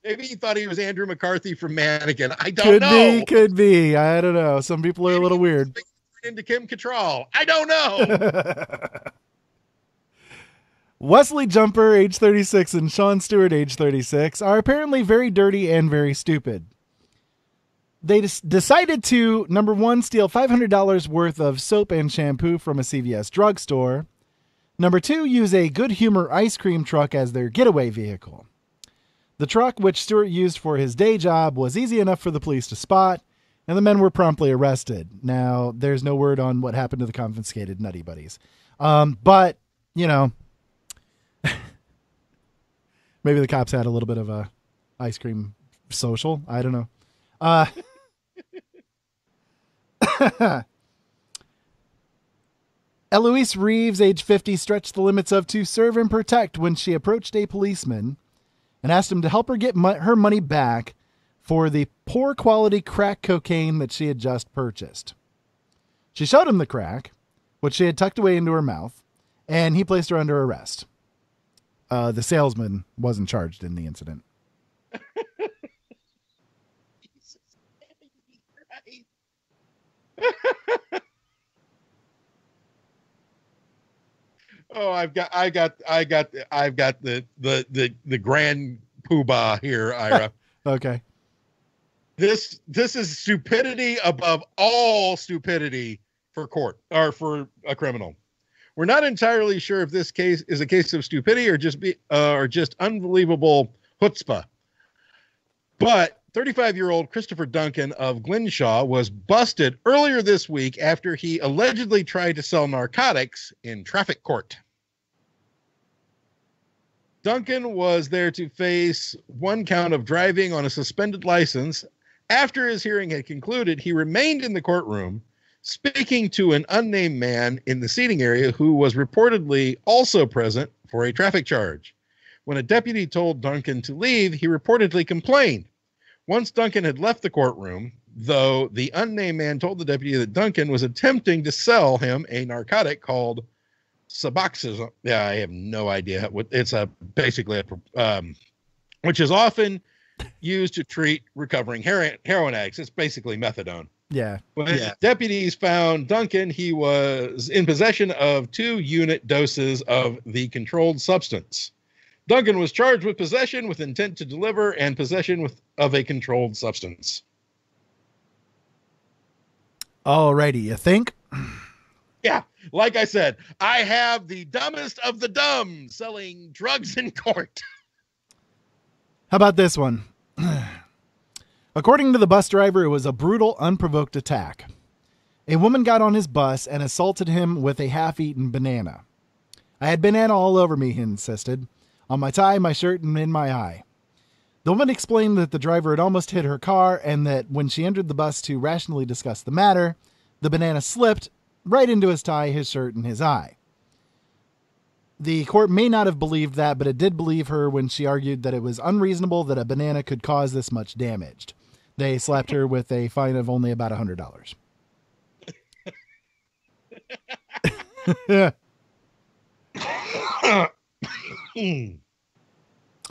Maybe he thought he was Andrew McCarthy from Mannequin. I don't know. Could be. I don't know. Some people are a little weird. Into Kim Cattrall. I don't know. Wesley Jumper, age 36, and Sean Stewart, age 36, are apparently very dirty and very stupid. They decided to, number one, steal $500 worth of soap and shampoo from a CVS drugstore. Number two, use a Good Humor ice cream truck as their getaway vehicle. The truck, which Stewart used for his day job, was easy enough for the police to spot, and the men were promptly arrested. Now, there's no word on what happened to the confiscated Nutty Buddies. But, you know, maybe the cops had a little bit of a ice cream social. I don't know. Eloise Reeves, age 50, stretched the limits of to serve and protect when she approached a policeman and asked him to help her get her money back for the poor quality crack cocaine that she had just purchased. She showed him the crack, which she had tucked away into her mouth, and he placed her under arrest. The salesman wasn't charged in the incident. Oh, I've got the grand poobah here, Ira. Okay. This is stupidity above all stupidity for court or for a criminal. We're not entirely sure if this case is a case of stupidity or just unbelievable chutzpah. But 35-year-old Christopher Duncan of Glenshaw was busted earlier this week after he allegedly tried to sell narcotics in traffic court. Duncan was there to face one count of driving on a suspended license. After his hearing had concluded, he remained in the courtroom, speaking to an unnamed man in the seating area who was reportedly also present for a traffic charge. When a deputy told Duncan to leave, he reportedly complained. Once Duncan had left the courtroom, though, the unnamed man told the deputy that Duncan was attempting to sell him a narcotic called Suboxone. Yeah, I have no idea what it's basically which is often used to treat recovering heroin addicts. It's basically methadone. Yeah. When deputies found Duncan, he was in possession of 2 unit doses of the controlled substance. Duncan was charged with possession with intent to deliver and possession of a controlled substance. Alrighty, you think? Yeah, like I said, I have the dumbest of the dumb selling drugs in court. How about this one? According to the bus driver, it was a brutal, unprovoked attack. A woman got on his bus and assaulted him with a half-eaten banana. I had banana all over me, he insisted. On my tie, my shirt, and in my eye. The woman explained that the driver had almost hit her car and that when she entered the bus to rationally discuss the matter, the banana slipped right into his tie, his shirt, and his eye. The court may not have believed that, but it did believe her when she argued that it was unreasonable that a banana could cause this much damage. They slapped her with a fine of only about $100.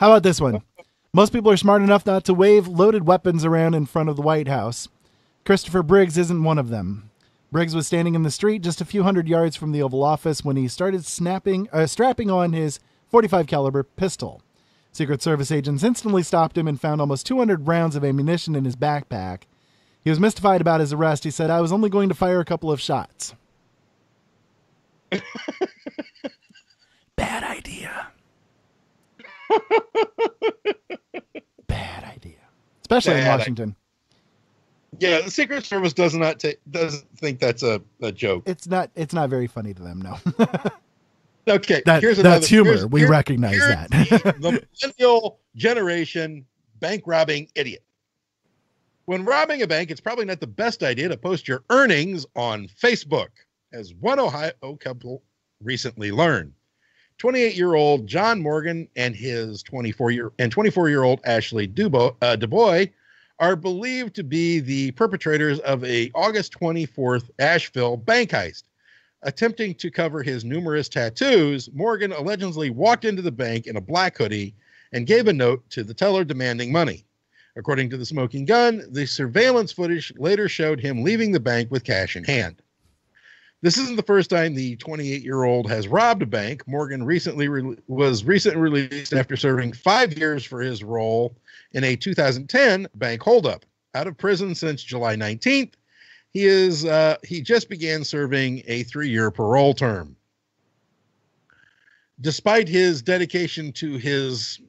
How about this one? Most people are smart enough not to wave loaded weapons around in front of the White House. Christopher Briggs isn't one of them. Briggs was standing in the street just a few hundred yards from the Oval Office when he started strapping on his .45 caliber pistol. Secret Service agents instantly stopped him and found almost 200 rounds of ammunition in his backpack. He was mystified about his arrest. He said, "I was only going to fire a couple of shots." Bad idea. Bad idea. Especially in Washington. Yeah, the Secret Service doesn't think that's a joke. It's not very funny to them, no. Okay, that's humor. We recognize that. The millennial generation bank robbing idiot. When robbing a bank, it's probably not the best idea to post your earnings on Facebook, as one Ohio couple recently learned. 28-year-old John Morgan and his 24-year-old Ashley Dubois are believed to be the perpetrators of a August 24th Asheville bank heist. Attempting to cover his numerous tattoos, Morgan allegedly walked into the bank in a black hoodie and gave a note to the teller demanding money. According to the Smoking Gun, the surveillance footage later showed him leaving the bank with cash in hand. This isn't the first time the 28-year-old has robbed a bank. Morgan was recently released after serving 5 years for his role in a 2010 bank holdup. Out of prison since July 19th, he just began serving a 3-year parole term. Despite his dedication to his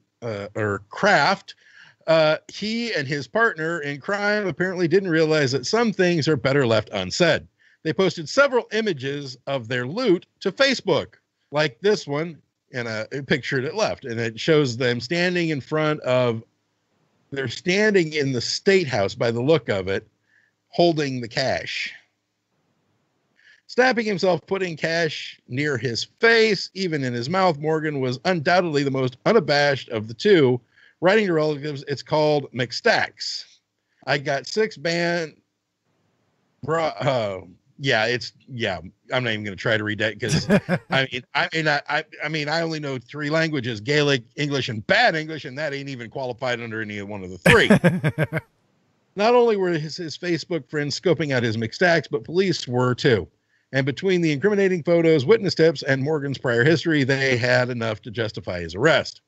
craft, he and his partner in crime apparently didn't realize that some things are better left unsaid. They posted several images of their loot to Facebook, like this one, and a picture that left. And it shows them standing in they're standing in the State House by the look of it, holding the cash. Snapping himself, putting cash near his face, even in his mouth, Morgan was undoubtedly the most unabashed of the two. Writing to relatives, it's called McStacks. I got 6 band... I'm not even going to try to read that because I only know 3 languages: Gaelic, English, and bad English, and that ain't even qualified under any one of the 3. Not only were his Facebook friends scoping out his McStacks, but police were too. And between the incriminating photos, witness tips, and Morgan's prior history, they had enough to justify his arrest.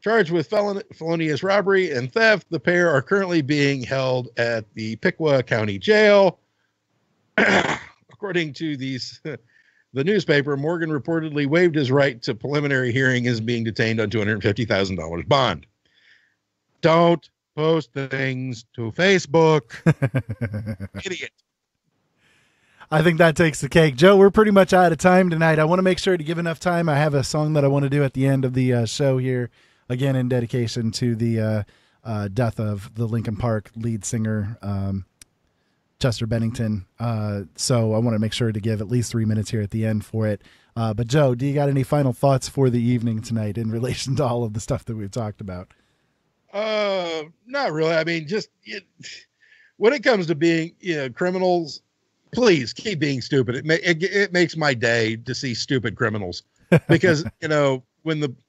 Charged with felonious robbery and theft, the pair are currently being held at the Piqua County Jail. According to the newspaper, Morgan reportedly waived his right to preliminary hearing as being detained on $250,000 bond. Don't post things to Facebook. Idiot. I think that takes the cake. Joe, we're pretty much out of time tonight. I want to make sure to give enough time. I have a song that I want to do at the end of the show here, again in dedication to the death of the Linkin Park lead singer, Chester Bennington. So I want to make sure to give at least 3 minutes here at the end for it. But Joe, do you got any final thoughts for the evening tonight in relation to all of the stuff that we've talked about? Not really. I mean, when it comes to being criminals, please keep being stupid. It makes my day to see stupid criminals because,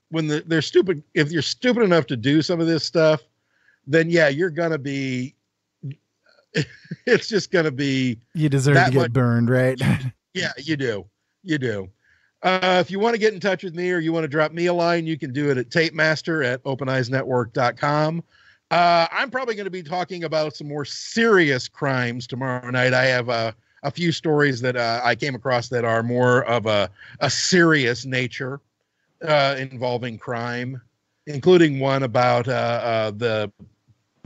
when they're stupid, if you're stupid enough to do some of this stuff, then yeah, you're going to be, it's just going to be. You deserve to get burned, right? Yeah, you do. You do. If you want to get in touch with me or you want to drop me a line, you can do it at tapemaster@openeyesnetwork.com. I'm probably going to be talking about some more serious crimes tomorrow night. I have a few stories that I came across that are more of a serious nature involving crime, including one about the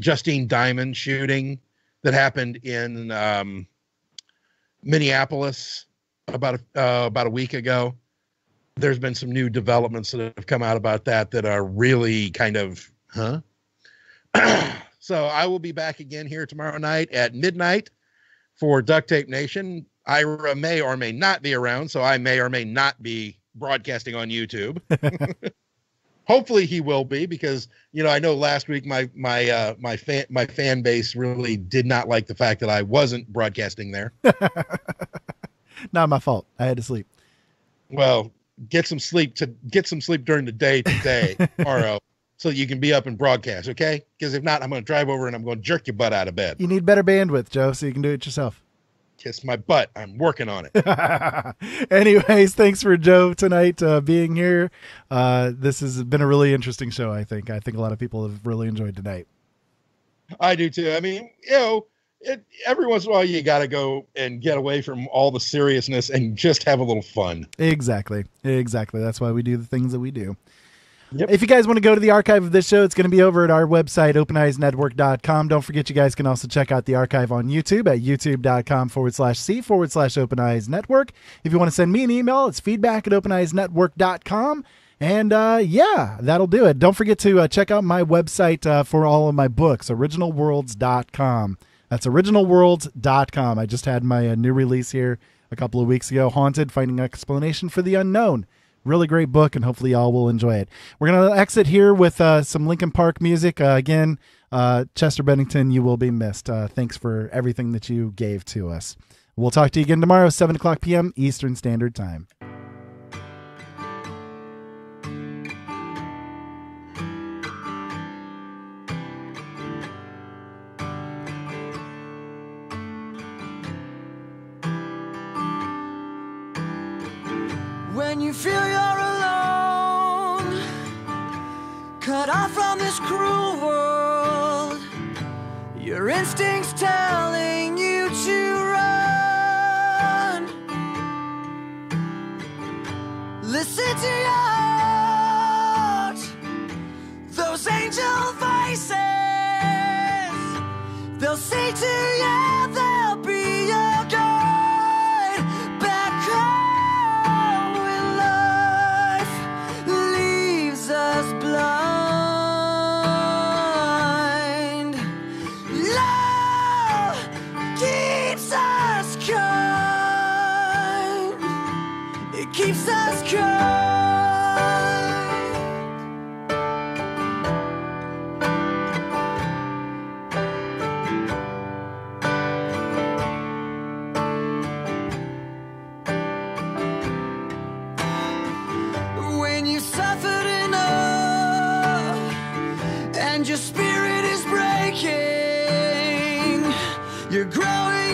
Justine Diamond shooting that happened in Minneapolis about a week ago. There's been some new developments that have come out about that are really kind of, So I will be back again here tomorrow night at midnight for Duct Tape Nation. Ira may or may not be around, so I may or may not be broadcasting on YouTube. Hopefully he will be, because I know last week my fan base really did not like the fact that I wasn't broadcasting there. Not my fault. I had to sleep. Well, get some sleep during the day today, RO, so you can be up and broadcast, okay? Because if not, I'm going to drive over and I'm going to jerk your butt out of bed. You need better bandwidth, Joe, so you can do it yourself. Kiss my butt. I'm working on it. Anyways, thanks for Joe tonight being here. This has been a really interesting show, I think. I think a lot of people have really enjoyed tonight. I do too. I mean, every once in a while you got to go and get away from all the seriousness and just have a little fun. Exactly. That's why we do the things that we do. Yep. If you guys want to go to the archive of this show, it's going to be over at our website, openeyesnetwork.com. Don't forget, you guys can also check out the archive on YouTube at youtube.com/C/openeyesnetwork. If you want to send me an email, it's feedback@openeyesnetwork.com. And that'll do it. Don't forget to check out my website for all of my books, originalworlds.com. That's originalworlds.com. I just had my new release here a couple of weeks ago, Haunted, Finding Explanation for the Unknown. Really great book, and hopefully y'all will enjoy it. We're going to exit here with some Linkin Park music. Again, Chester Bennington, you will be missed. Thanks for everything that you gave to us. We'll talk to you again tomorrow, 7 o'clock p.m. Eastern Standard Time. When you feel you're alone, cut off from this cruel world, your instincts telling you to run. Listen to your heart, those angel voices, they'll say to you, they'll be your guide back home when life leaves us blind. Love keeps us kind, it keeps us kind. When you suffered enough and your spirit is breaking, you're growing